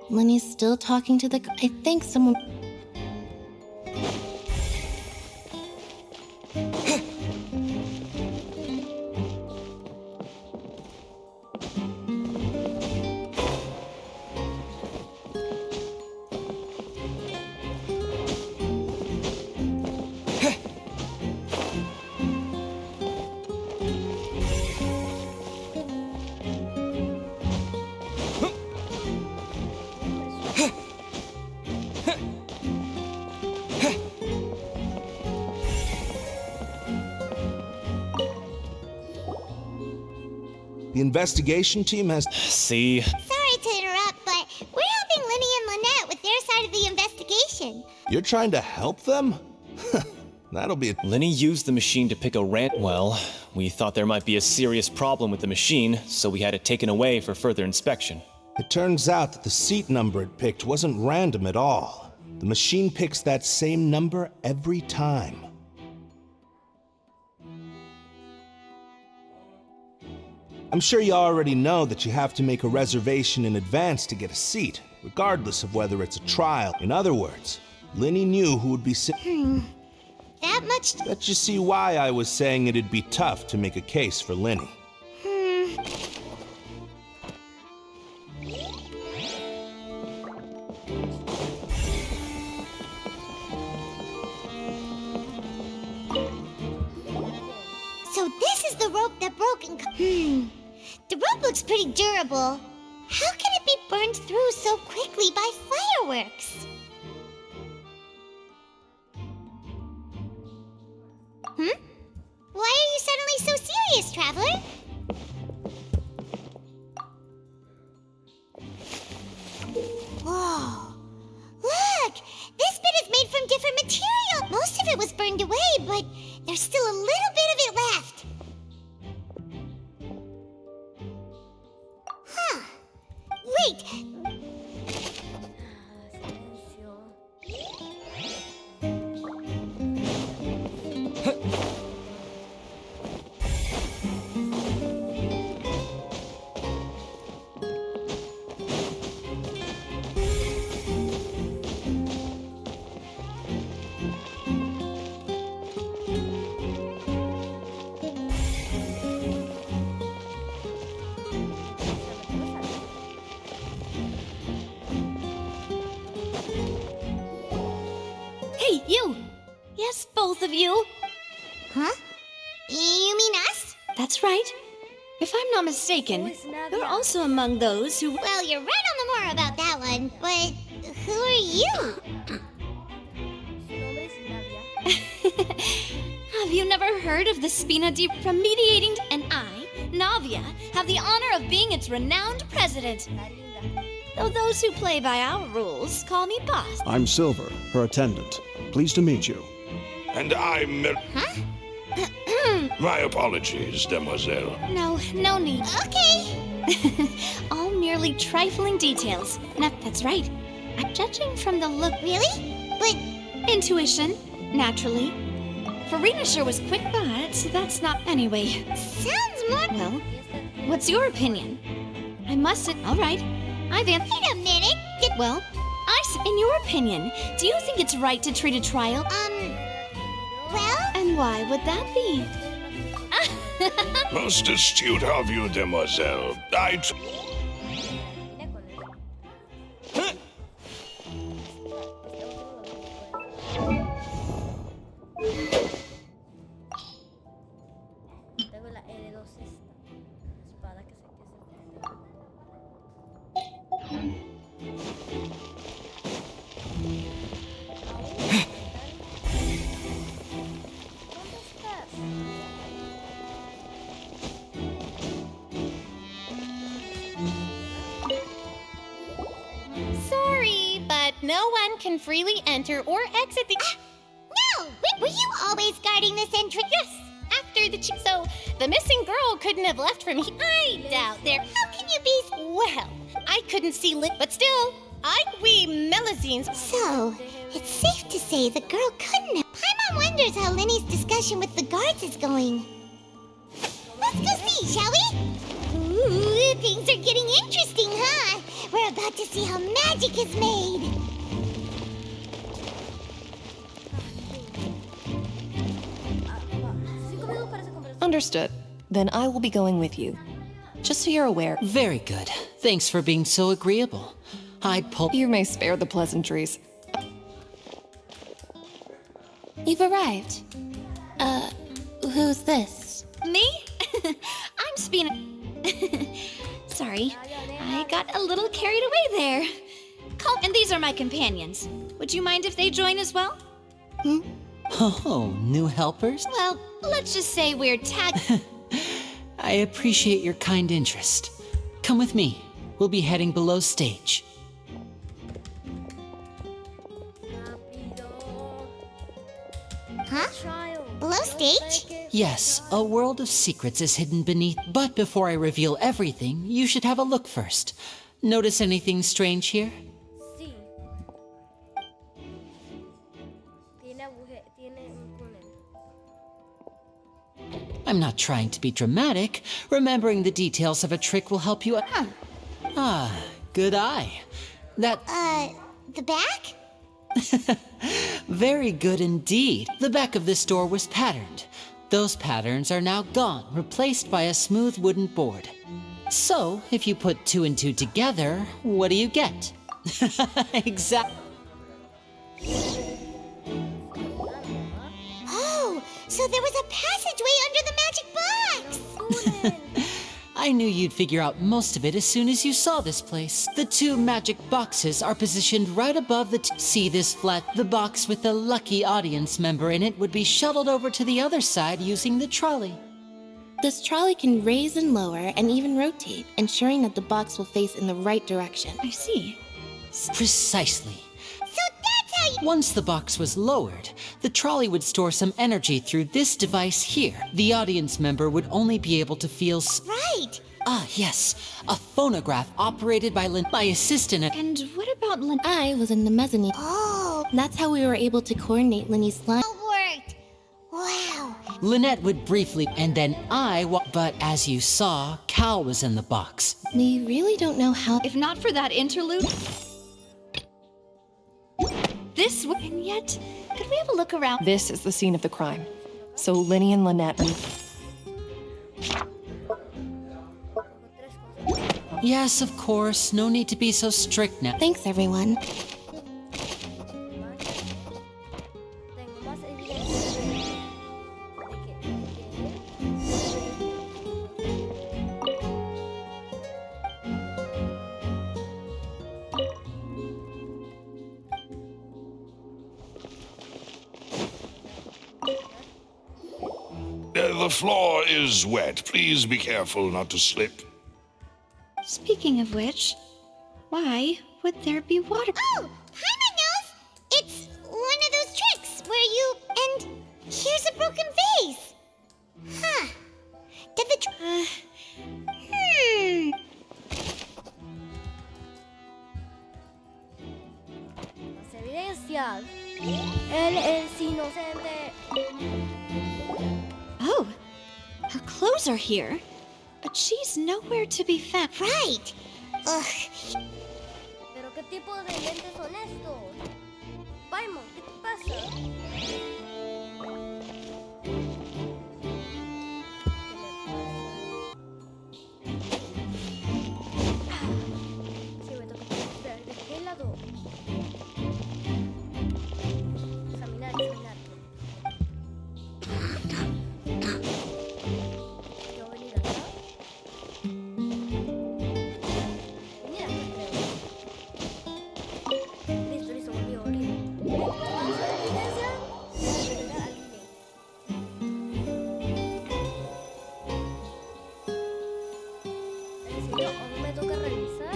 Linny's still talking to the... I think someone... The investigation team has... See? Sorry to interrupt, but we're helping Lenny and Lynette with their side of the investigation. You're trying to help them? That'll be... Lenny used the machine to pick a well, we thought there might be a serious problem with the machine, so we had it taken away for further inspection. It turns out that the seat number it picked wasn't random at all. The machine picks that same number every time. I'm sure you already know that you have to make a reservation in advance to get a seat, regardless of whether it's a trial. In other words, Lenny knew who would be sitting. That much? Bet you see why I was saying it'd be tough to make a case for Lenny. So this is the rope that broke and... The rope looks pretty durable. How can it be burned through so quickly by fireworks? Why are you suddenly so serious, Traveler? Whoa. Look! This bit is made from different material. Most of it was burned away, but there's still a little bit of it left. Huh. Wait! Hey, you! Yes, both of you. Huh? You mean us? That's right. If I'm not mistaken, you're also among those who... Well, you're right on the more about that one, but who are you? Have you never heard of the Spina Deep from mediating? And I, Navia, have the honor of being its renowned president. Though those who play by our rules call me boss. I'm Silver, her attendant. Pleased to meet you. And I'm... Huh? My apologies, demoiselle. No need. Okay. All merely trifling details. No, that's right. I'm judging from the look. Really? But... Intuition, naturally. Farina sure was quick, but that's not... Anyway. Sounds more... Well, what's your opinion? I must... All right. Wait a minute. Well, in your opinion, do you think it's right to treat a trial? Well? And why would that be? Most astute of you, demoiselle. Sorry, but no one can freely enter or exit the... No! Were you always guarding this entrance? Yes, after the so the missing girl couldn't have left from here. I doubt there. How can you be... Well, I couldn't see but still, we Melazines. So, it's safe to say the girl couldn't have... Paimon wonders how Lenny's discussion with the guards is going. Let's go see, shall we? Ooh, things are getting interesting, huh? We're about to see how magic is made. Understood. Then I will be going with you. Just so you're aware. Very good. Thanks for being so agreeable. I'd pull... You may spare the pleasantries. You've arrived. Who's this? Me? I'm Spina. Sorry, I got a little carried away there. And these are my companions. Would you mind if they join as well? Oh, new helpers? Well, let's just say we're I appreciate your kind interest. Come with me. We'll be heading below stage. Huh? Below stage? Yes, a world of secrets is hidden beneath. But before I reveal everything, you should have a look first. Notice anything strange here? Sí. Tiene un túnel. I'm not trying to be dramatic. Remembering the details of a trick will help you. Ah, good eye. The back? Very good indeed. The back of this door was patterned. Those patterns are now gone, replaced by a smooth wooden board. So, if you put 2 and 2 together, what do you get? Exactly. Oh, so there was a passageway under the magic box! I knew you'd figure out most of it as soon as you saw this place. The 2 magic boxes are positioned right above the see this flat? The box with the lucky audience member in it would be shuttled over to the other side using the trolley. This trolley can raise and lower and even rotate, ensuring that the box will face in the right direction. I see. Precisely. So that's how you... Once the box was lowered, the trolley would store some energy through this device here. The audience member would only be able to feel... Right! Ah, yes. A phonograph operated by my assistant at... And what about Lynn? I was in the mezzanine. Oh! That's how we were able to coordinate Linny's line. It worked! Wow! Lynette would briefly, and then but as you saw, Cal was in the box. We really don't know how... If not for that interlude... And yet, could we have a look around? This is the scene of the crime. So Linny and Lynette... Yes, of course. No need to be so strict now. Thanks, everyone. Tengo más evidencia The floor is wet. Please be careful not to slip. Speaking of which, why would there be water? Oh! Paimon knows! It's one of those tricks where you... And here's a broken vase! Huh. Did the... Más evidencias. Él es inocente. Oh, her clothes are here, but she's nowhere to be found. Right! Ugh. ¿Pero qué tipo de lentes son estos? Paimon, ¿qué te pasa? Sí, me toca. Espera, ¿de qué lado? Examinar. ¿Yo venir acá? Venir acá, creo. Listo, volví. ¿Más evidencia? Regresar al link. ¿En serio? ¿Aún me toca revisar?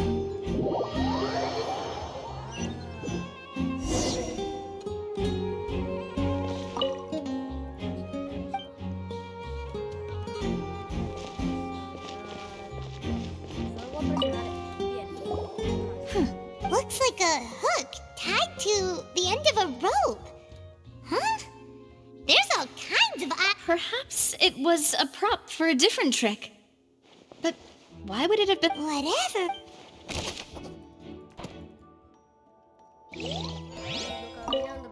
Looks like a hook tied to the end of a rope. Huh? There's all kinds of... Perhaps it was a prop for a different trick. But why would it have been... Whatever. Presionando,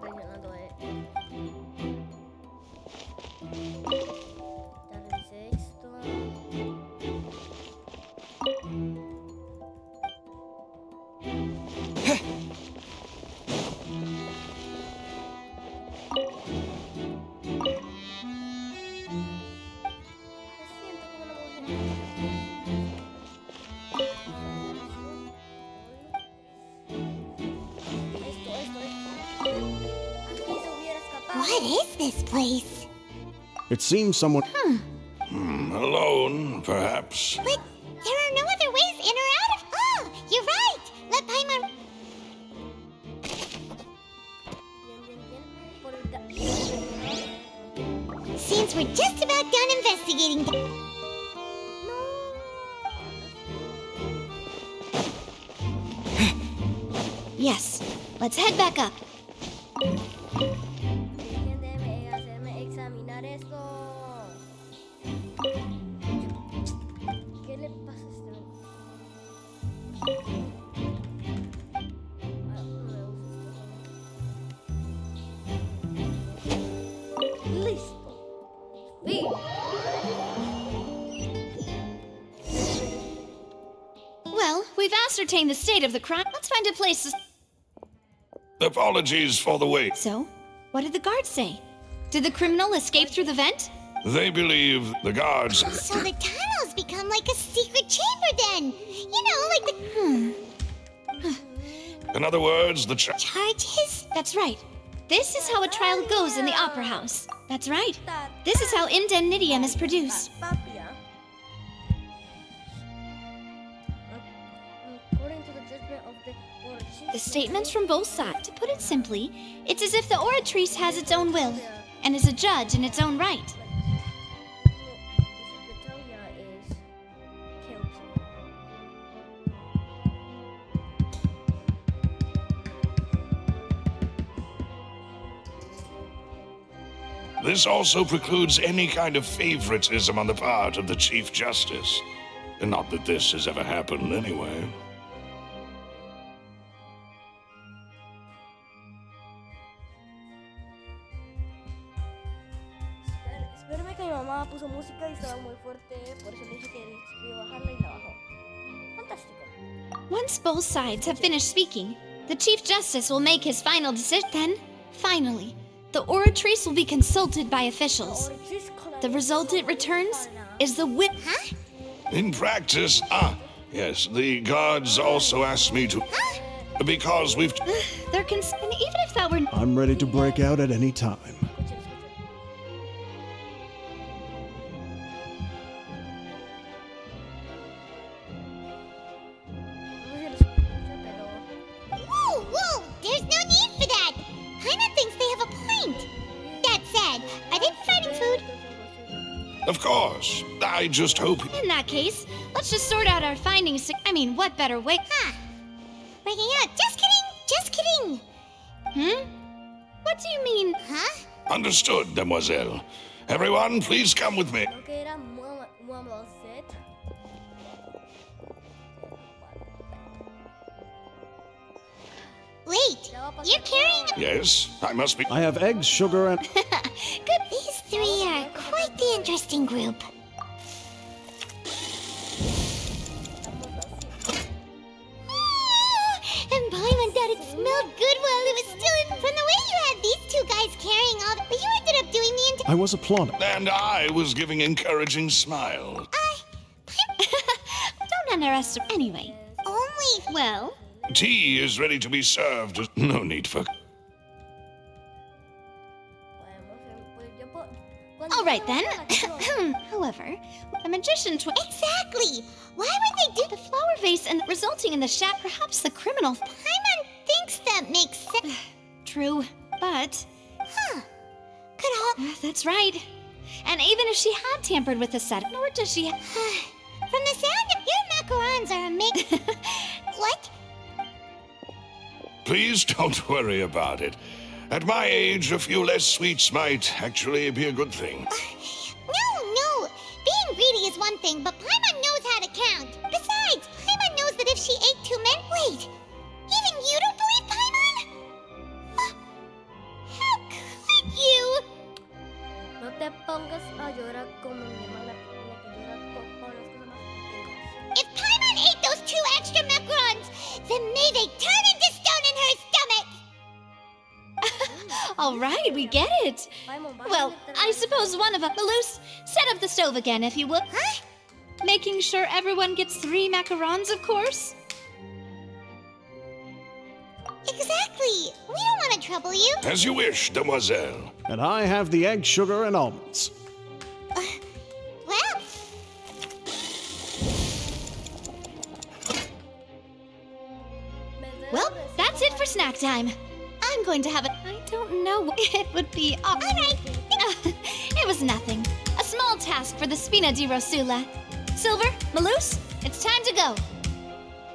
Ya revisé esto. What is this place? It seems someone... Alone, perhaps. But there are no other ways in or out of... Oh, you're right! Let Paimon... Seems we're just about done investigating. Yes, let's head back up. Déjenme hacerme examinar esto. ¿Qué le pasa a este? Listo. Fin. Well, we've ascertained the state of the crime. Let's find a place to... Apologies for the wait. So, what did the guards say? Did the criminal escape through the vent? They believe the guards. So the tunnels become like a secret chamber then. You know, like the... In other words, the Charges? That's right. This is how a trial goes in the opera house. That's right. This is how indemnitium is produced. According to the judgment of the oratrice, The statements from both sides. To put it simply, it's as if the oratrice has its own will and is a judge in its own right. Natalia is guilty. This also precludes any kind of favoritism on the part of the Chief Justice. And not that this has ever happened anyway. Espérame que mi mamá puso música y estaba muy fuerte, por eso le dije que iba a bajarla y la bajó. Fantástico. Once both sides have finished speaking, the Chief Justice will make his final decision. Then, finally, the oratrice will be consulted by officials. The result it returns is the wit. Huh? In practice, yes, the guards also asked me to... Because we've... They're and even if that were... I'm ready to break out at any time. Whoa, whoa! There's no need for that! Paimon thinks they have a point! That said, are they providing food? Of course. I just hope... In that case, let's just sort out our findings. I mean, what better way? Huh. Breaking out. Just kidding! Just kidding! What do you mean? Huh? Understood, demoiselle. Everyone, please come with me. Creo que era Moiset. Wait, you're carrying a... Yes, I must be... I have eggs, sugar, and... Good. These three are quite the interesting group. And Paimon thought it smelled good while it was still in... From the way you had these two guys carrying all... But you ended up doing the... I was applauding. And I was giving encouraging smiles. Don't underestimate. Anyway. Only... Well... Tea is ready to be served. No need for... All right, then. However, the magician... Exactly! Why would they do... The flower vase and resulting in the shack, perhaps the criminal... Paimon thinks that makes sense. True, but... Huh. Could all... That's right. And even if she had tampered with the set, nor does she... From the sound of your macarons are amazing... What? Please don't worry about it. At my age, a few less sweets might actually be a good thing. No. Being greedy is one thing, but Paimon knows how to count. Besides, Paimon knows that if she ate too many... Wait, even you don't believe Paimon? How could you? No te pongas a llorar como mi hermana pequeña que llora por las cosas más pequeñas. If Paimon ate those 2 extra macarons, then may they turn into stone in her stomach! All right, we get it. Well, I suppose one of us... Malus, set up the stove again, if you will. Huh? Making sure everyone gets 3 macarons, of course. Exactly. We don't want to trouble you. As you wish, demoiselle. And I have the egg, sugar, and almonds. Well, Well, that's it for snack time. I'm going to have a... I don't know. It would be... All right. It was nothing. A small task for the Spina di Rosula. Silver, Malus, it's time to go.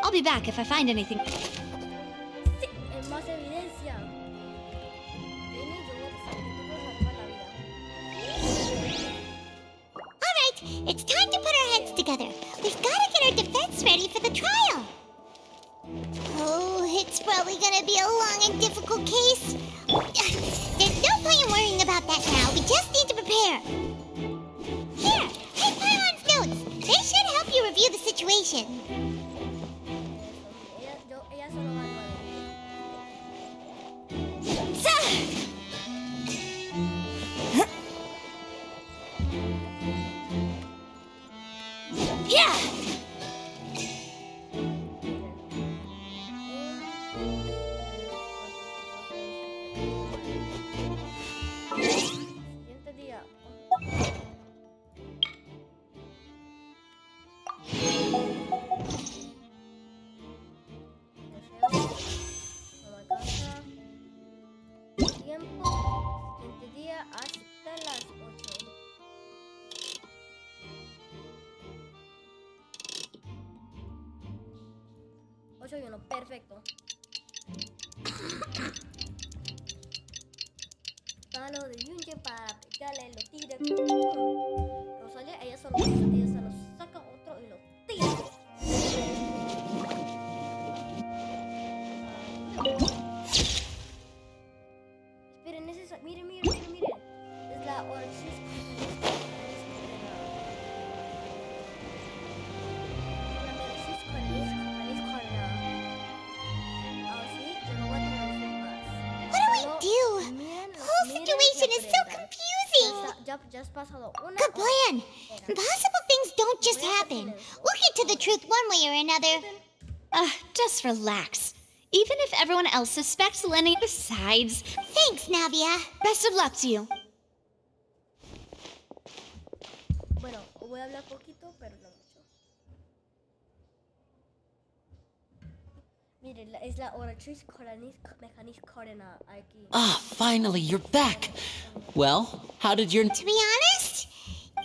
I'll be back if I find anything. Sí, es más evidencia. Lenny, yo voy a salvar la vida. All right, it's time to put our heads together. We've got to get our defense ready for the trial. Oh, it's probably gonna be a long and difficult case. There's no point in worrying about that now. We just need to prepare. Here, take Pylon's notes. They should help you review the situation. Ella solo va a Yeah. Siguiente día. Tiempo. Siguiente día hasta las 8. Ocho y uno, perfecto. Palo de Yunje para pegarle los tigres. Rosalia, ella solo saca otro y lo tira. Esperen, miren. Es la Orchis. What do we do? The whole situation is so confusing. Ya has pasado una. Good plan. Impossible things don't just happen. We'll get to the truth one way or another. Just relax. Even if everyone else suspects Lenny, besides... Thanks, Navia. Best of luck to you. Bueno, voy a hablar poquito, pero no mucho. Miren, es la Oratriz Mechanis Corena aquí. Ah, finally, you're back. Well, how did your... To be honest?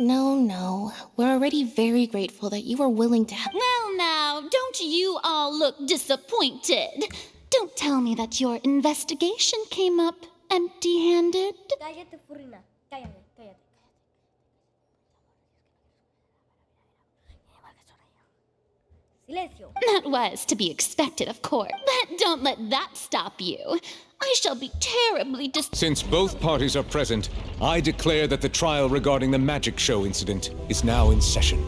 No. We're already very grateful that you were willing to help. Well, now, don't you all look disappointed? Don't tell me that your investigation came up empty-handed. Cállate, Furrina. Cállate. Silencio. That was to be expected, of course. But don't let that stop you. I shall be terribly Since both parties are present, I declare that the trial regarding the magic show incident is now in session.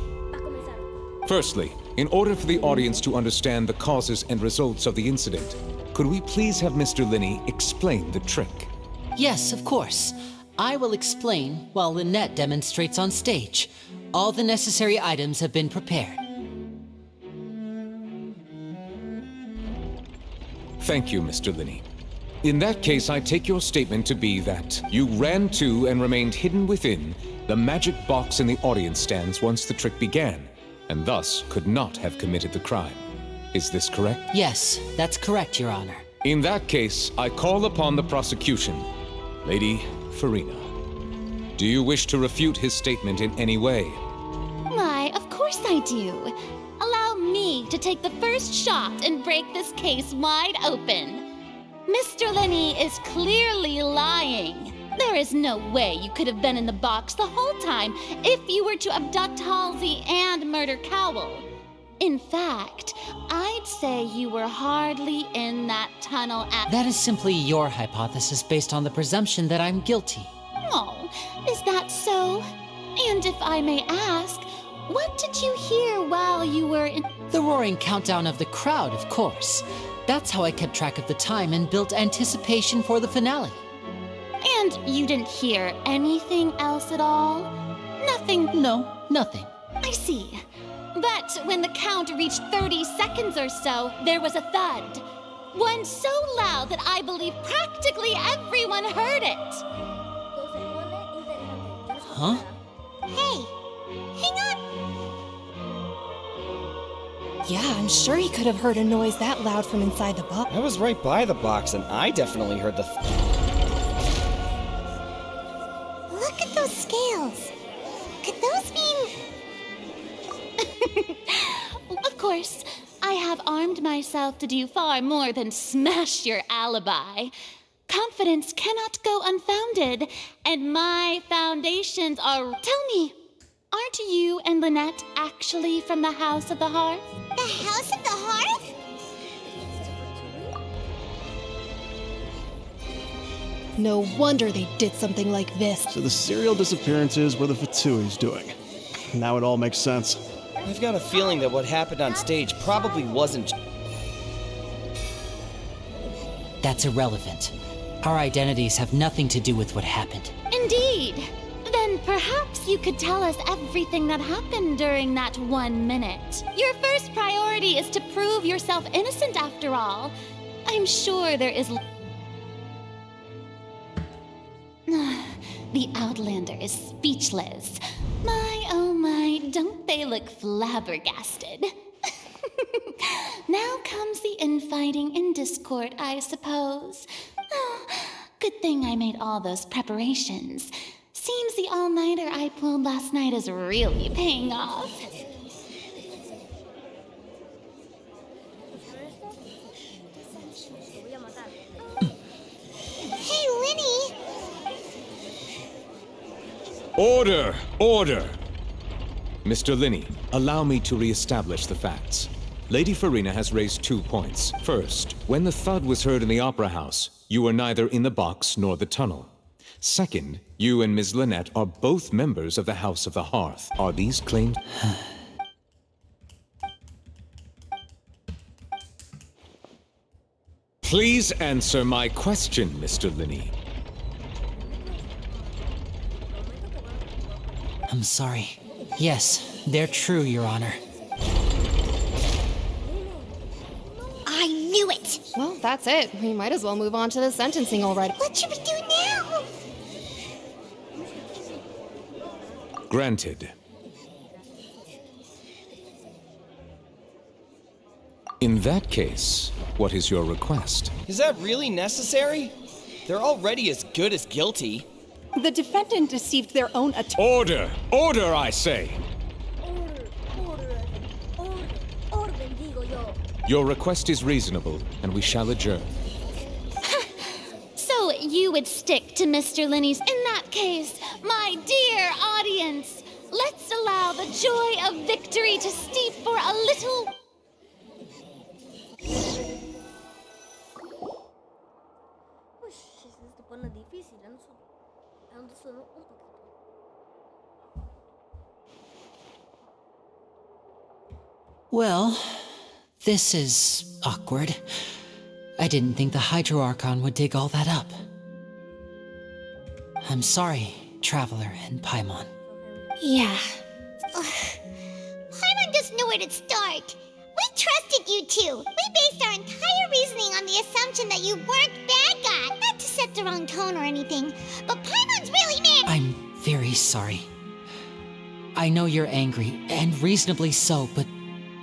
Firstly, in order for the audience to understand the causes and results of the incident, could we please have Mr. Linney explain the trick? Yes, of course. I will explain while Lynette demonstrates on stage. All the necessary items have been prepared. Thank you, Mr. Linney. In that case, I take your statement to be that you ran to and remained hidden within the magic box in the audience stands once the trick began, and thus could not have committed the crime. Is this correct? Yes, that's correct, Your Honor. In that case, I call upon the prosecution. Lady Farina, do you wish to refute his statement in any way? Why, of course I do. Allow me to take the first shot and break this case wide open. Mr. Linney is clearly lying. There is no way you could have been in the box the whole time if you were to abduct Halsey and murder Cowell. In fact, I'd say you were hardly in that tunnel at— That is simply your hypothesis based on the presumption that I'm guilty. Oh, is that so? And if I may ask, what did you hear while you were in— The roaring countdown of the crowd, of course. That's how I kept track of the time and built anticipation for the finale. And you didn't hear anything else at all? Nothing? No, nothing. I see. But when the count reached 30 seconds or so, there was a thud. One so loud that I believe practically everyone heard it. Huh? Hey, hang on. Yeah, I'm sure he could have heard a noise that loud from inside the box. I was right by the box, and I definitely heard the. Look at those scales. Could those mean... Of course, I have armed myself to do far more than smash your alibi. Confidence cannot go unfounded, and my foundations are... Tell me, aren't you and Lynette actually from the House of the Hearth? The House of the Hearth? No wonder they did something like this. So the serial disappearances were the Fatui's doing. Now it all makes sense. I've got a feeling that what happened on stage probably wasn't. That's irrelevant. Our identities have nothing to do with what happened. Indeed. Then perhaps you could tell us everything that happened during that 1 minute. Your first priority is to prove yourself innocent after all. I'm sure there is... The Outlander is speechless. My, oh my, don't they look flabbergasted? Now comes the infighting and discord, I suppose. Oh, good thing I made all those preparations. Seems the all-nighter I pulled last night is really paying off. Hey, Linny! Order! Order! Mr. Linney, allow me to re-establish the facts. Lady Farina has raised 2 points. First, when the thud was heard in the Opera House, you were neither in the box nor the tunnel. Second, you and Ms. Lynette are both members of the House of the Hearth. Are these claims? Please answer my question, Mr. Linney. I'm sorry. Yes, they're true, Your Honor. I knew it! Well, that's it. We might as well move on to the sentencing already. What should we do now? Granted. In that case, what is your request? Is that really necessary? They're already as good as guilty. The defendant deceived their own attorney. Order! Order, I say! Orden, digo yo. Your request is reasonable, and we shall adjourn. So you would stick to Mr. Linney's... In that case, my dear audience, let's allow the joy of victory to steep for a little... Uy, se pone difícil, un poquito. Well, this is awkward. I didn't think the Hydroarchon would dig all that up. I'm sorry, Traveler and Paimon. Yeah. Paimon doesn't know where to start. We trusted you two. We based our entire reasoning on the assumption that you weren't bad guys. Not to set the wrong tone or anything, but Paimon's really mad. I'm very sorry. I know you're angry, and reasonably so, but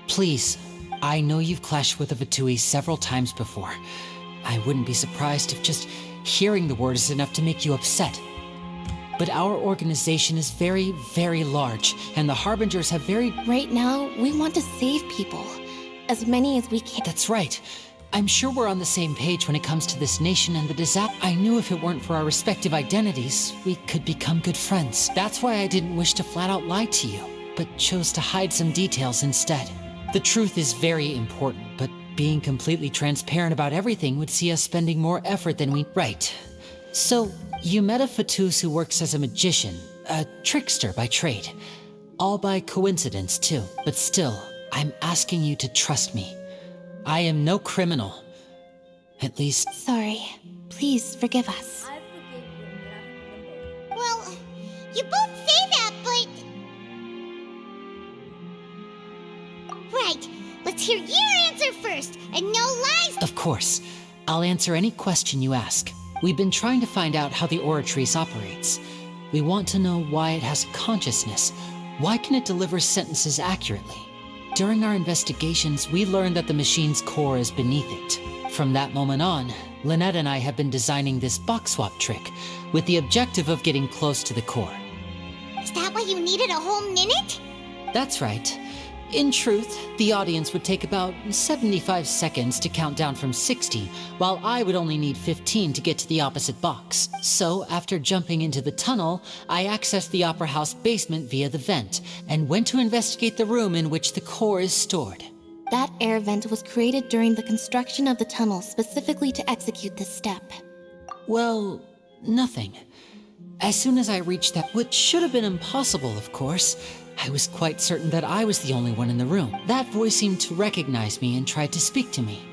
please, I know you've clashed with the Fatui several times before. I wouldn't be surprised if just hearing the word is enough to make you upset. But our organization is very, very large, and the Harbingers have very... Right now, we want to save people. As many as we can. That's right. I'm sure we're on the same page when it comes to this nation and the disaster. I knew if it weren't for our respective identities, we could become good friends. That's why I didn't wish to flat out lie to you, but chose to hide some details instead. The truth is very important, but being completely transparent about everything would see us spending more effort than we... Right. So, you met a Fatus who works as a magician, a trickster by trade. All by coincidence, too. But still, I'm asking you to trust me. I am no criminal. At least... Sorry. Please forgive us. Well, you both say that, but... Right. Let's hear your answer first, and no lies. Of course. I'll answer any question you ask. We've been trying to find out how the Oratrice operates. We want to know why it has a consciousness. Why can it deliver sentences accurately? During our investigations, we learned that the machine's core is beneath it. From that moment on, Lynette and I have been designing this box swap trick with the objective of getting close to the core. Is that why you needed a whole minute? That's right. In truth, the audience would take about 75 seconds to count down from 60, while I would only need 15 to get to the opposite box. So, after jumping into the tunnel, I accessed the Opera House basement via the vent, and went to investigate the room in which the core is stored. That air vent was created during the construction of the tunnel specifically to execute this step. Well, nothing. As soon as I reached that, which should have been impossible, of course, I was quite certain that I was the only one in the room. That voice seemed to recognize me and tried to speak to me.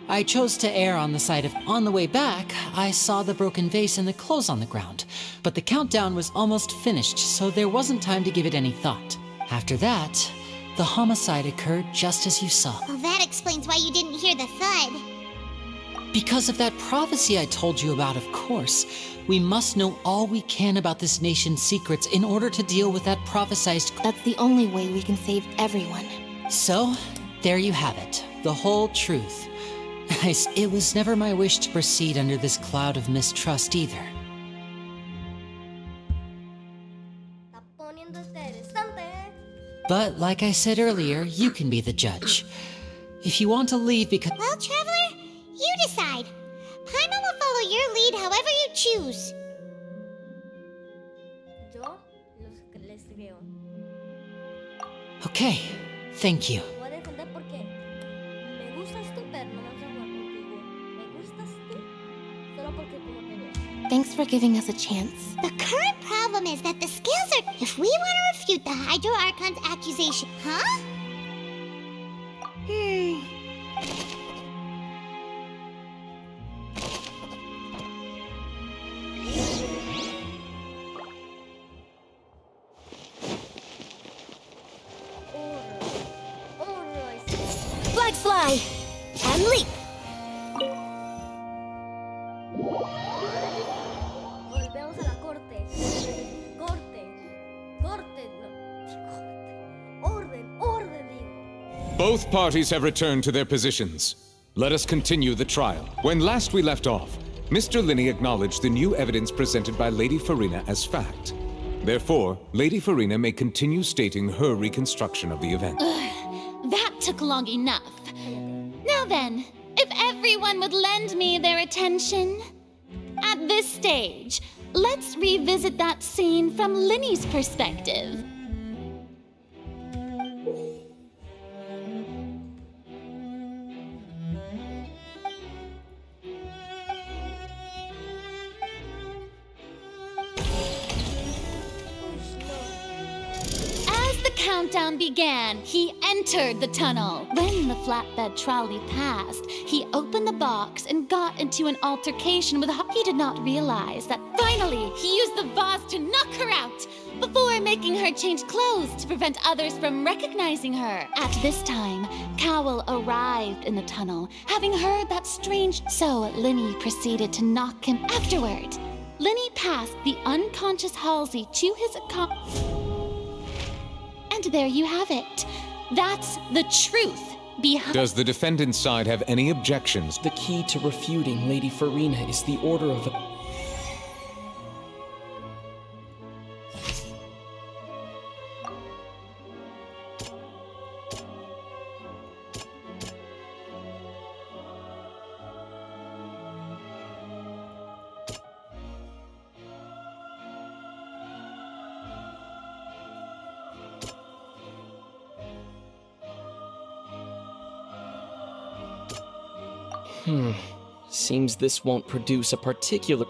I chose to err on the side of... On the way back, I saw the broken vase and the clothes on the ground, but the countdown was almost finished, so there wasn't time to give it any thought. After that, the homicide occurred just as you saw. Well, that explains why you didn't hear the thud. Because of that prophecy I told you about, of course. We must know all we can about this nation's secrets in order to deal with that prophesized... That's the only way we can save everyone. So, there you have it. The whole truth. It was never my wish to proceed under this cloud of mistrust either. But like I said earlier, you can be the judge. If you want to leave because... Well, Traveler, you decide. Paimon will follow your lead however you choose. Yo les creo. Okay, thank you. Voy a defender porque me gustas tú, pero no me vas a jugar contigo. Me gustas tú solo porque como te ves. Thanks for giving us a chance. The current problem is that the scales are... If we want to refute the Hydro Archon's accusation... Huh? Flags fly and leap. Volvemos a la corte. Orden, digo. Both parties have returned to their positions. Let us continue the trial. When last we left off, Mr. Linney acknowledged the new evidence presented by Lady Farina as fact. Therefore, Lady Farina may continue stating her reconstruction of the event. That took long enough. Now then, if everyone would lend me their attention. At this stage, let's revisit that scene from Linney's perspective. Countdown began, he entered the tunnel. When the flatbed trolley passed, he opened the box and got into an altercation with He did not realize that finally he used the vase to knock her out before making her change clothes to prevent others from recognizing her. At this time, Cowell arrived in the tunnel, having heard that strange... So Linney proceeded to knock him afterward. Linney passed the unconscious Halsey to his And there you have it. That's the truth behind... Does the defendant's side have any objections? The key to refuting Lady Farina is the order of... Seems this won't produce a particular...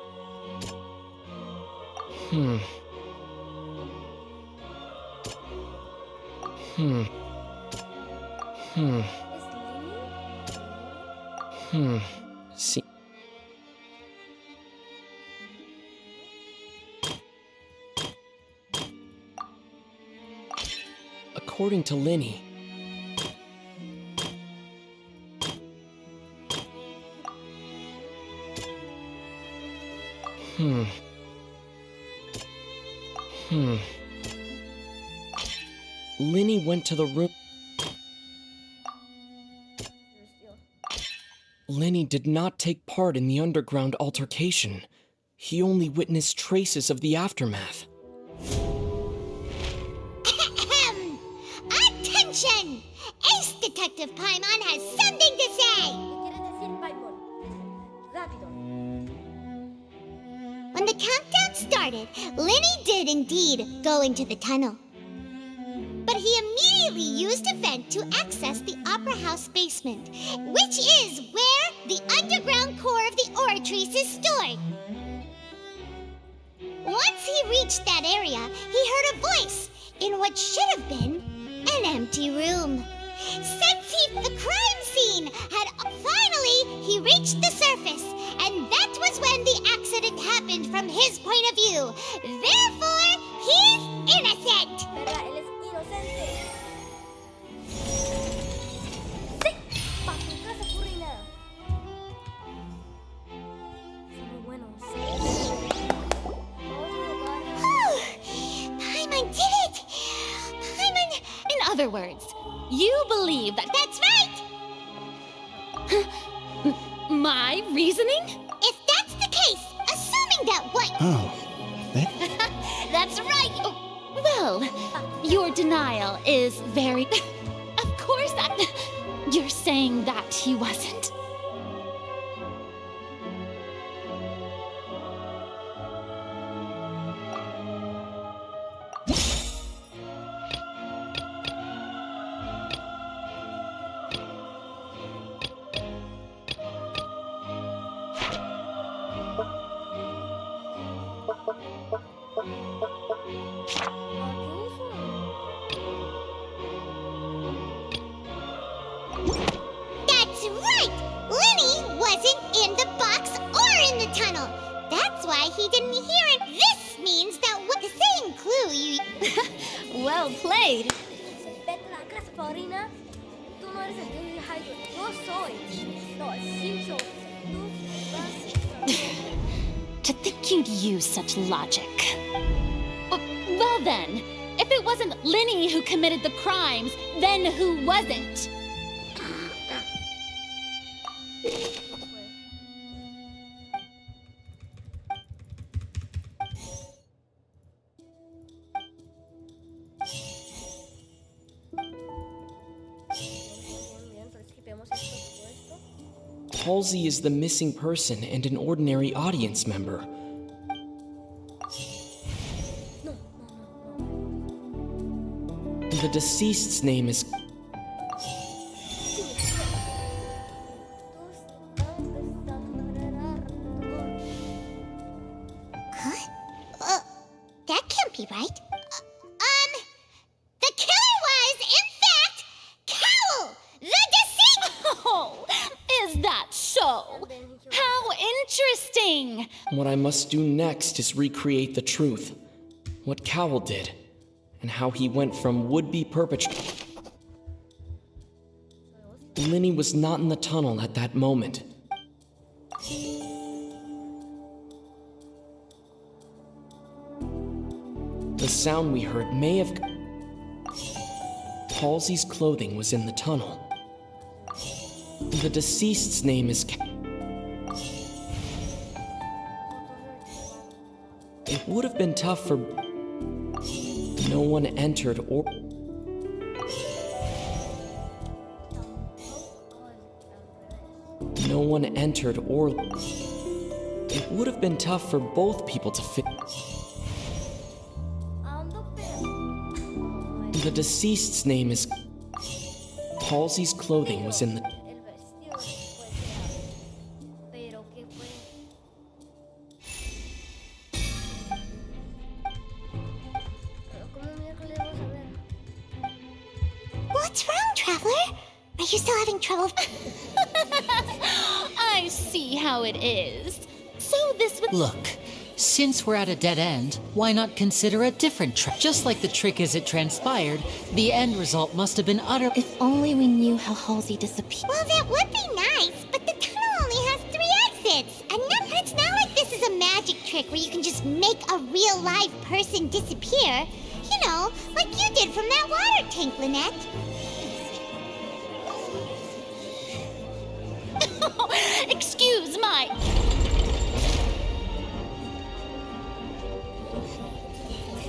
See... According to Linney... Linney went to the room... Lenny did not take part in the underground altercation. He only witnessed traces of the aftermath. Attention! Ace Detective Paimon has something to say! When the countdown started, Lenny did indeed go into the tunnel. But he immediately used a vent to access the Opera House basement, which is where the underground core of the Oratrice is stored. Once he reached that area, he heard a voice in what should have been an empty room. Since the crime scene had finally, he reached the surface, and that was when the accident happened from his point of view. Therefore, he's innocent. Paimon did it! Paimon... In other words, you believe that— That's right! My reasoning? If that's the case, assuming that what... Oh. That's right! Well, your denial is very... Of course that... You're saying that he wasn't. That's right! Lenny wasn't in the box or in the tunnel. That's why he didn't hear it. This means that what the same clue you... Well played. Vete a la casa, Paulina. Tú no eres el dueño de Hydro. Yo soy. No, sí soy. Tú vas... To think you'd use such logic. Well then, if it wasn't Lenny who committed the crimes, then who wasn't? Halsey is the missing person and an ordinary audience member. The deceased's name is... Huh? That can't be right. The killer was, in fact, Cowl, the deceased! Oh, is that so? How interesting! What I must do next is recreate the truth. What Cowell did, and how he went from would-be perpetrator... Lenny was not in the tunnel at that moment. The sound we heard may have... Halsey's clothing was in the tunnel. The deceased's name is... It would have been tough for... No one entered or... No one entered or... It would have been tough for both people to fit... The deceased's name is... Halsey's clothing was in the... What's wrong, Traveler? Are you still having trouble? I see how it is. So this would... Look, since we're at a dead end, why not consider a different trick? Just like the trick as it transpired, the end result must have been utter... If only we knew how Halsey disappeared. Well, that would be nice, but the tunnel only has 3 exits. And it's not like this is a magic trick where you can just make a real live person disappear. You know, like you did from that water tank, Lynette.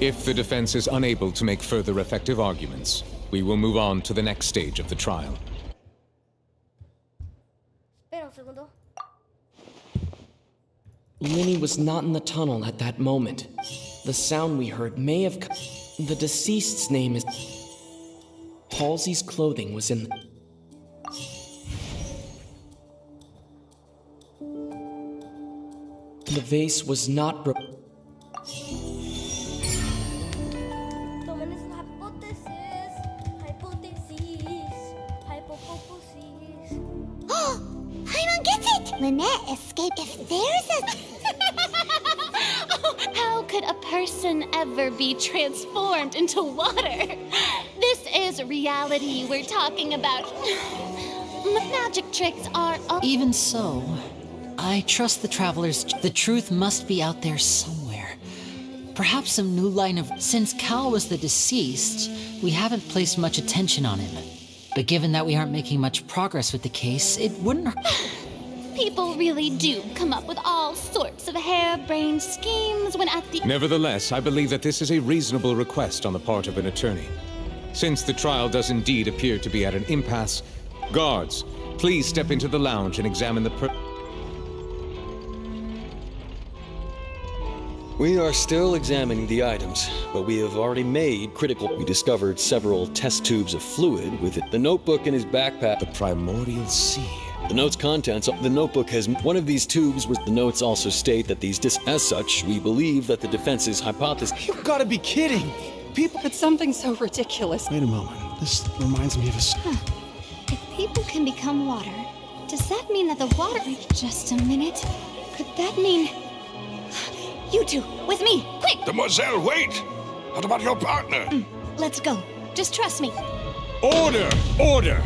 If the defense is unable to make further effective arguments, we will move on to the next stage of the trial. Espera un segundo. Lenny was not in the tunnel at that moment. The sound we heard may have The deceased's name is... Halsey's clothing was in... The vase was not... Tomen esas hypothesis. Oh, Paimon gets it! Lynette escaped. If there's a... How could a person ever be transformed into water? This is reality we're talking about. Magic tricks are... Even so, I trust the travelers. The truth must be out there somewhere. Perhaps some new line of... Since Cal was the deceased, we haven't placed much attention on him. But given that we aren't making much progress with the case, it wouldn't... People really do come up with all sorts of harebrained schemes when at the... Nevertheless, I believe that this is a reasonable request on the part of an attorney. Since the trial does indeed appear to be at an impasse, guards, please step into the lounge and examine the We are still examining the items, but we have already made critical... We discovered several test tubes of fluid with it. The notebook in his backpack... The primordial sea. The note's contents... The notebook has... One of these tubes was... The notes also state that these As such, we believe that the defense's hypothesis... You've got to be kidding! People... It's something so ridiculous. Wait a moment. This reminds me of a... If people can become water, does that mean that the water... Just a minute. Could that mean... You two, with me, quick! Demoiselle, wait! What about your partner? Let's go. Just trust me. Order! Order!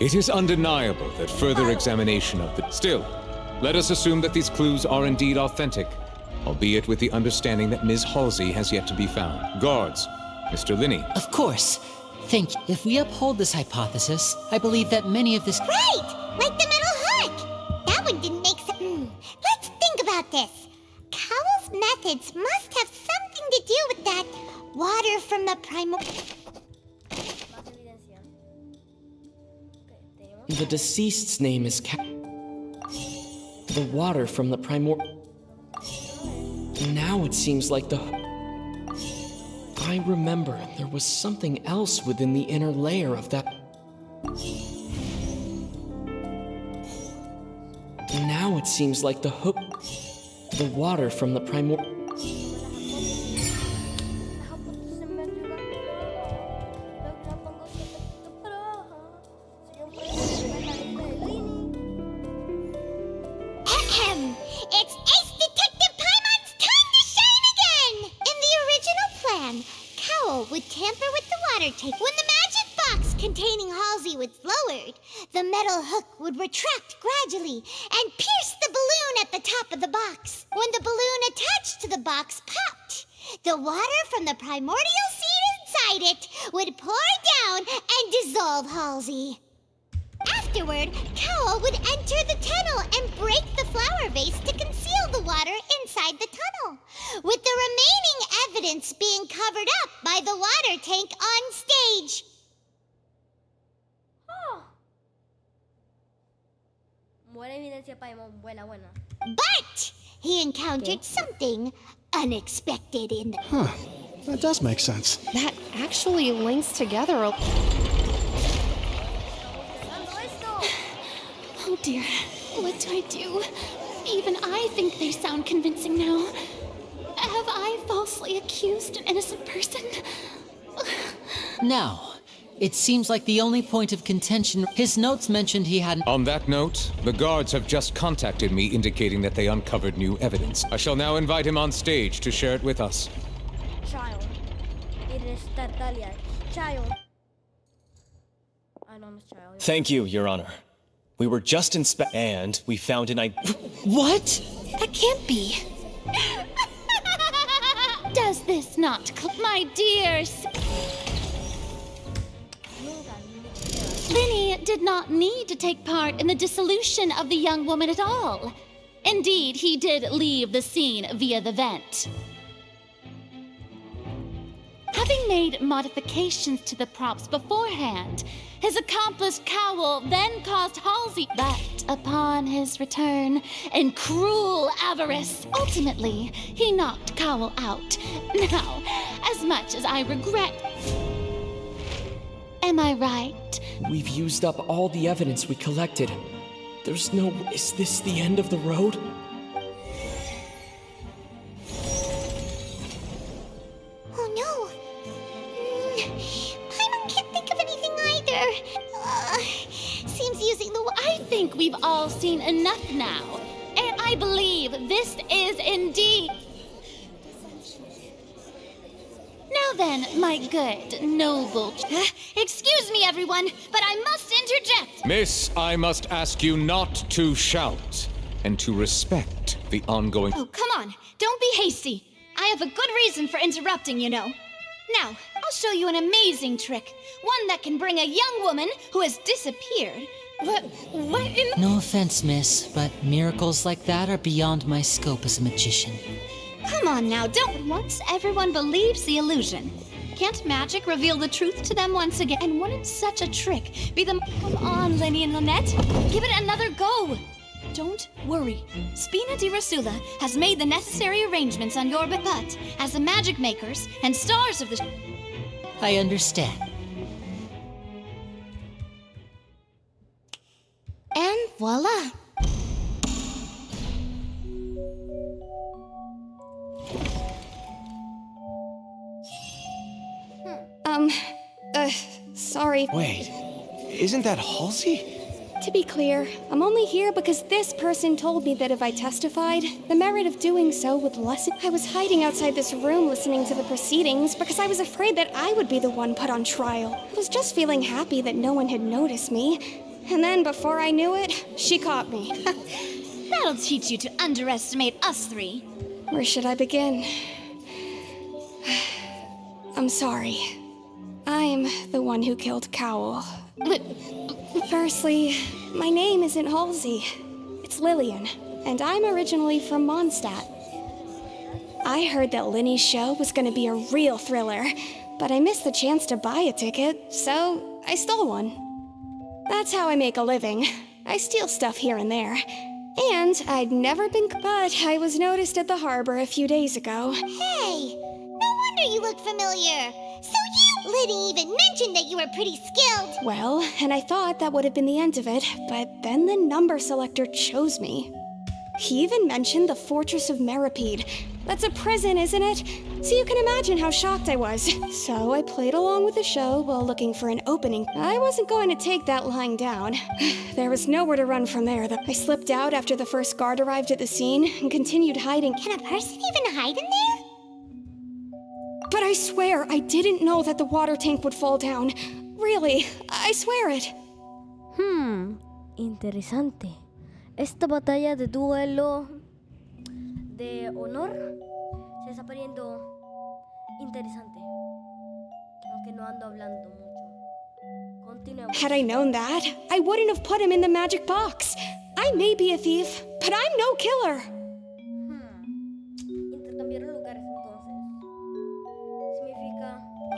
It is undeniable that further examination of the... Still, let us assume that these clues are indeed authentic, albeit with the understanding that Ms. Halsey has yet to be found. Guards, Mr. Linney. Of course. Thank you. If we uphold this hypothesis, I believe that many of this... Right! Like the metal hook! That one didn't make sense. Let's think about this. Cowell's methods must have something to do with that water from the The deceased's name is The water from the Now it seems like the... I remember there was something else within the inner layer of that... Now it seems like the hook... The water from the It's Ace Detective Paimon's time to shine again! In the original plan, Cowell would tamper with the water tank. When the magic box containing Halsey was lowered, the metal hook would retract gradually and pierce the balloon at the top of the box. When the balloon attached to the box popped, the water from the primordial seed inside it would pour down and dissolve Halsey. Afterward, Cowell would enter the tunnel and break the flower vase to conceal the water inside the tunnel, with the remaining evidence being covered up by the water tank on stage. Buena evidencia, Paimon. Buena. But he encountered something unexpected in the... Huh. That does make sense. That actually links together a... Oh dear, what do I do? Even I think they sound convincing now. Have I falsely accused an innocent person? Now, it seems like the only point of contention... His notes mentioned he hadn't... On that note, the guards have just contacted me indicating that they uncovered new evidence. I shall now invite him on stage to share it with us. Child. It is Tartaglia. Child. Child. Thank you, Your Honor. We were just and we found an What? That can't be. Does this not my dears? Linny did not need to take part in the dissolution of the young woman at all. Indeed, he did leave the scene via the vent. Having made modifications to the props beforehand, his accomplice Cowell then caused Halsey. But upon his return, in cruel avarice, ultimately, he knocked Cowell out. Now, as much as I regret... Am I right? We've used up all the evidence we collected. There's no... Is this the end of the road? Oh no. Paimon can't think of anything either. Seems using the... I think we've all seen enough now. And I believe this is indeed... Now then, my good, noble... Excuse me, everyone, but I must interject. Miss, I must ask you not to shout and to respect the ongoing... Oh, come on. Don't be hasty. I have a good reason for interrupting, you know. Now, I'll show you an amazing trick. One that can bring a young woman who has disappeared. What in... No offense, miss, but miracles like that are beyond my scope as a magician. Come on now, don't... Once everyone believes the illusion, can't magic reveal the truth to them once again? And wouldn't such a trick be the... Come on, Lenny and Lynette. Give it another go. Don't worry. Spina di Rasula has made the necessary arrangements on your but as the magic makers and stars of the... I understand. And voila. Sorry. Wait, isn't that Halsey? To be clear, I'm only here because this person told me that if I testified, the merit of doing so would lessen. I was hiding outside this room listening to the proceedings because I was afraid that I would be the one put on trial. I was just feeling happy that no one had noticed me. And then before I knew it, she caught me. That'll teach you to underestimate us three. Where should I begin? I'm sorry. I'm the one who killed Cowell. Firstly, my name isn't Halsey. It's Lillian, and I'm originally from Mondstadt. I heard that Linny's show was going to be a real thriller, but I missed the chance to buy a ticket, so I stole one. That's how I make a living. I steal stuff here and there. And I'd never been... But I was noticed at the harbor a few days ago. Hey, no wonder you look familiar. So Liddy even mentioned that you were pretty skilled. Well, and I thought that would have been the end of it, but then the number selector chose me. He even mentioned the Fortress of Meripede. That's a prison, isn't it? So you can imagine how shocked I was. So I played along with the show while looking for an opening. I wasn't going to take that lying down. There was nowhere to run from there. I slipped out after the first guard arrived at the scene and continued hiding. Can a person even hide in there? But I swear, I didn't know that the water tank would fall down. Really, I swear it. Interesante. Esta batalla de duelo de honor se está poniendo interesante. Aunque no ando hablando mucho. Continuemos. Had I known that, I wouldn't have put him in the magic box. I may be a thief, but I'm no killer.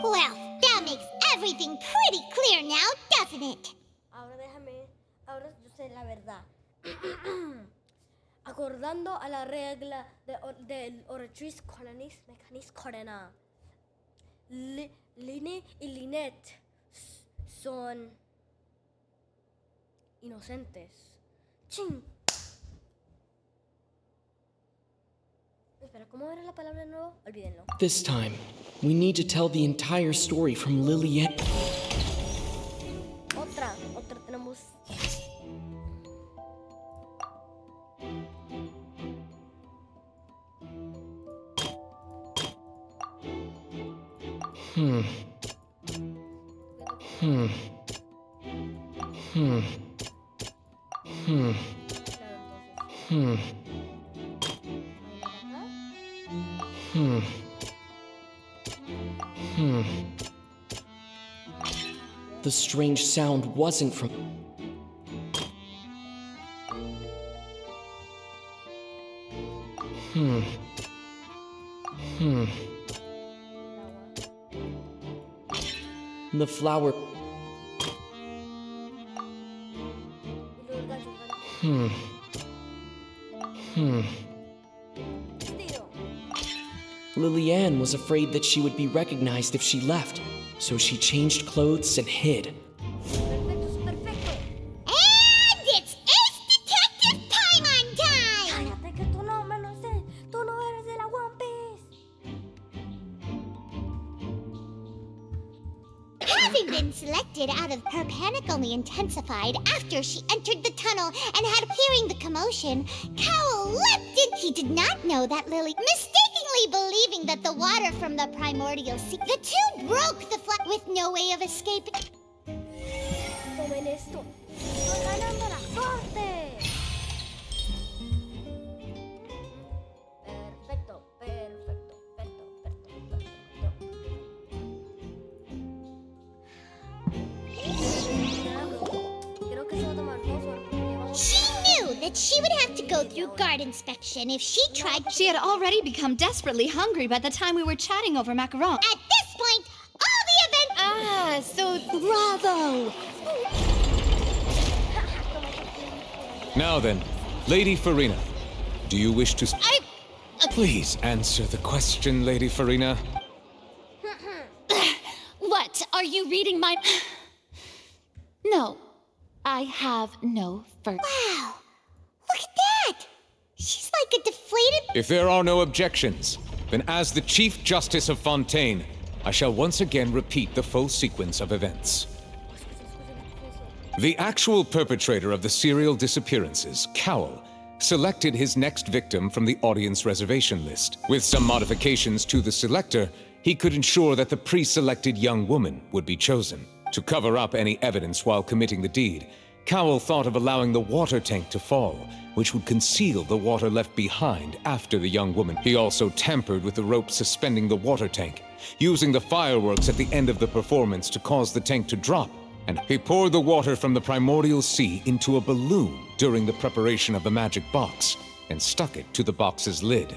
Well, that makes everything pretty clear now, doesn't it? Ahora yo sé la verdad. Acordando a la regla del Oratrice Mecanis Corena, Linny y Lynette son inocentes. ¡Chin! Espera, ¿cómo era la palabra de nuevo? Olvídenlo. This time, we need to tell the entire story from Lillian. Otra tenemos. The strange sound wasn't from... The flower. Lillian was afraid that she would be recognized if she left, so she changed clothes and hid. And it's Ace Detective time on time! Cállate que tú no me lo sé. Tú no eres de la One Piece. Having been selected out of her panic only intensified after she entered the tunnel and had hearing the commotion, Cowell leapt in. He did not know that Lily, mistakenly believing that the water from the primordial sea, the two broke the flood with no way of escaping. Tomen esto. Estoy ganando la corte. Perfecto, perfecto, perfecto, perfecto. Creo que se va a tomar 2 horas. She knew that she would have to go through guard inspection if she tried. She had already become desperately hungry by the time we were chatting over macaron. At this point, all the events. Ah, so bravo! Now then, Lady Farina, do you wish to... Please answer the question, Lady Farina. What? Are you reading my... No. I have no fur. Wow! Look at that! She's like a deflated... If there are no objections, then as the Chief Justice of Fontaine, I shall once again repeat the full sequence of events. The actual perpetrator of the serial disappearances, Cowell, selected his next victim from the audience reservation list. With some modifications to the selector, he could ensure that the pre-selected young woman would be chosen. To cover up any evidence while committing the deed, Cowell thought of allowing the water tank to fall, which would conceal the water left behind after the young woman. He also tampered with the rope suspending the water tank, using the fireworks at the end of the performance to cause the tank to drop, and he poured the water from the primordial sea into a balloon during the preparation of the magic box and stuck it to the box's lid.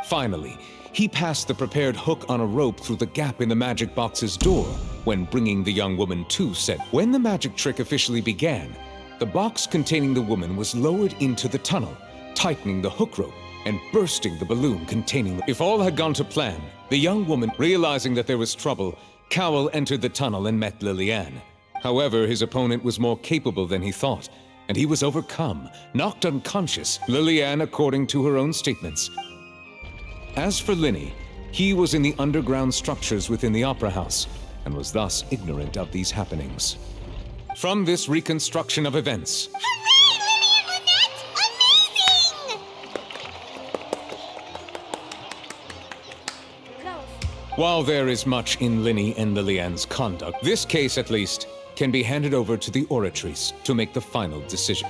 Finally, he passed the prepared hook on a rope through the gap in the magic box's door when bringing the young woman to said. When the magic trick officially began, the box containing the woman was lowered into the tunnel, tightening the hook rope and bursting the balloon containing. If all had gone to plan, the young woman, realizing that there was trouble, Cowell entered the tunnel and met Lillian. However, his opponent was more capable than he thought, and he was overcome, knocked unconscious, Lillian according to her own statements. As for Linny, he was in the underground structures within the opera house, and was thus ignorant of these happenings. From this reconstruction of events, Hooray, Linny and Lynette! Amazing! while there is much in Linny and Lillian's conduct, this case at least can be handed over to the oratories to make the final decision.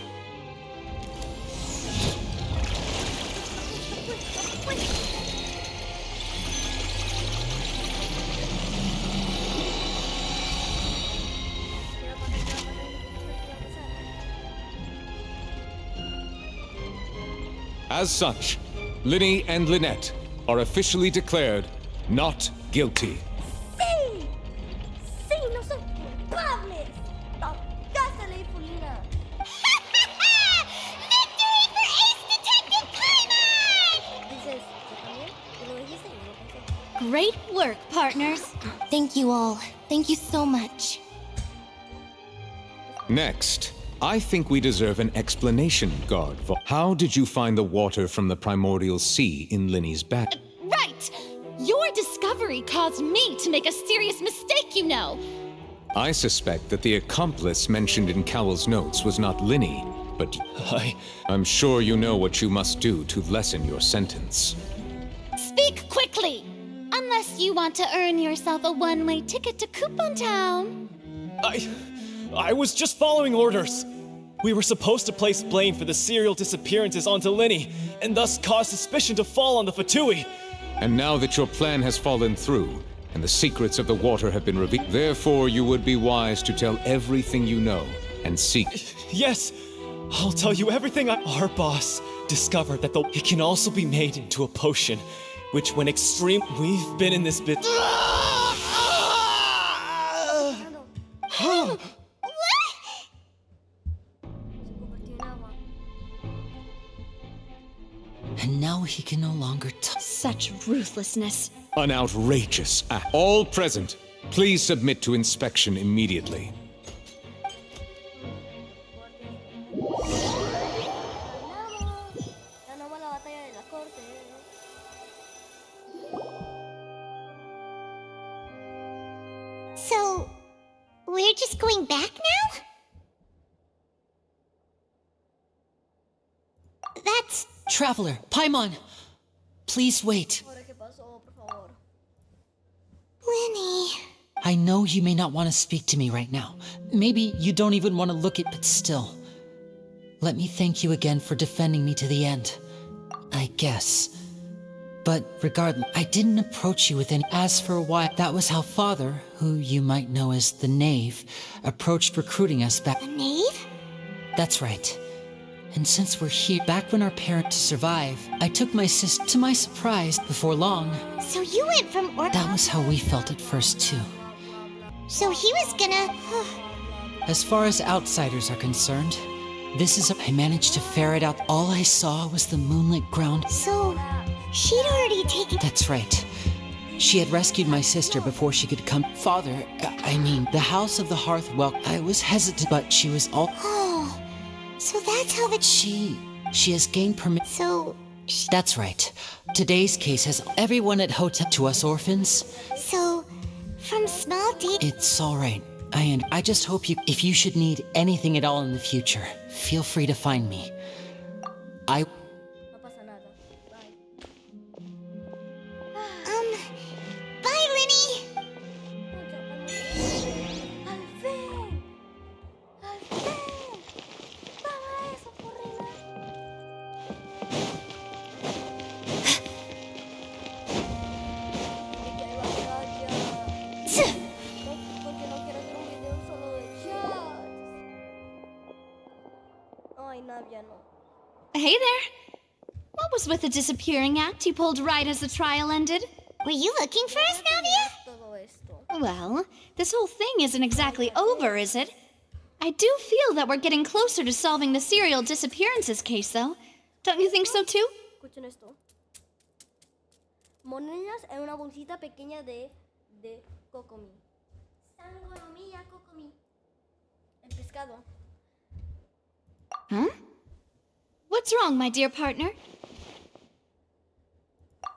As such, Linny and Lynette are officially declared not guilty. Sí, sí, no son culpables. Cásale, Fulina. Victory for Ace Detective Paimon! Dices, ¿yo también? ¿Tú lo dijiste? Yo lo pensé. Great work, partners. Thank you all. Thank you so much. Next, I think we deserve an explanation, Guard. How did you find the water from the primordial sea in Linny's bag? Right! Your discovery caused me to make a serious mistake, you know. I suspect that the accomplice mentioned in Cowell's notes was not Linny, but I'm sure you know what you must do to lessen your sentence. Speak quickly! Unless you want to earn yourself a one-way ticket to Coupon Town. I was just following orders. We were supposed to place blame for the serial disappearances onto Linny, and thus cause suspicion to fall on the Fatui. And now that your plan has fallen through, and the secrets of the water have been revealed, therefore you would be wise to tell everything you know, and seek... Yes, I'll tell you everything Our boss, discovered that it can also be made into a potion, which when extreme, we've been in this bit. And now he can no longer Such ruthlessness. An outrageous act. All present, please submit to inspection immediately. Ganamos la batalla de la corte. So, we're just going back now? That's... Traveler, Paimon, please wait. Ahora, ¿qué pasó? Por favor. Lenny... I know you may not want to speak to me right now. Maybe you don't even want to look at, but still. Let me thank you again for defending me to the end. I guess. But regardless, I didn't approach you with any. As for a while, that was how Father, who you might know as the Knave, approached recruiting us back. The Knave? That's right. And since we're here, back when our parents survived, I took my sister, to my surprise, before long. So you went from That was how we felt at first, too. So he was gonna... As far as outsiders are concerned, this is I managed to ferret out. All I saw was the moonlit ground. So, she'd already taken... That's right. She had rescued my sister before she could come. Father, I mean, the House of the Hearth, well, I was hesitant, but she was all... Oh, so that's how the... She has gained permit... So... That's right. Today's case has everyone at Hotel to us orphans. So, from small date... It's all right. I just hope you... If you should need anything at all in the future, feel free to find me. No pasa nada. Bye. Bye, Lenny! ¡Al fin! ¡Al fin! ¡Toma eso, porrina! Porque no quiero hacer un video solo de shots. Ay, Navia, no. Hey there. What was with the disappearing act you pulled right as the trial ended? Were you looking for us, Navia? Todo esto. Well, this whole thing isn't exactly over, is it? I do feel that we're getting closer to solving the serial disappearances case, though. Don't you think so, too? Escuchen esto. Monedas en una bolsita pequeña de cocomi. Sangonomía cocomi. El pescado. Huh? What's wrong, my dear partner?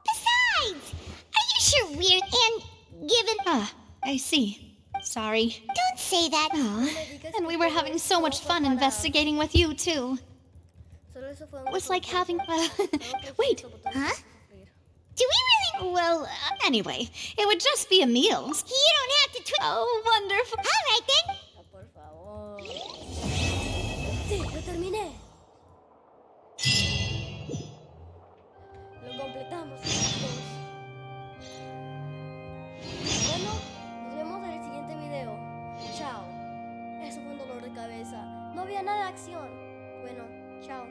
Besides, are you sure we're... And given... Ah, I see. Sorry. Don't say that. Aw, and we were having so much fun investigating with you, too. It was like having... wait. Huh? Do we really... Well, anyway, it would just be a meal. You don't have to Oh, wonderful. All right, then. Por favor. Sí, lo terminé. Lo completamos, chicos. Bueno, nos vemos en el siguiente video. Chao. Eso fue un dolor de cabeza. No había nada de acción. Bueno, chao.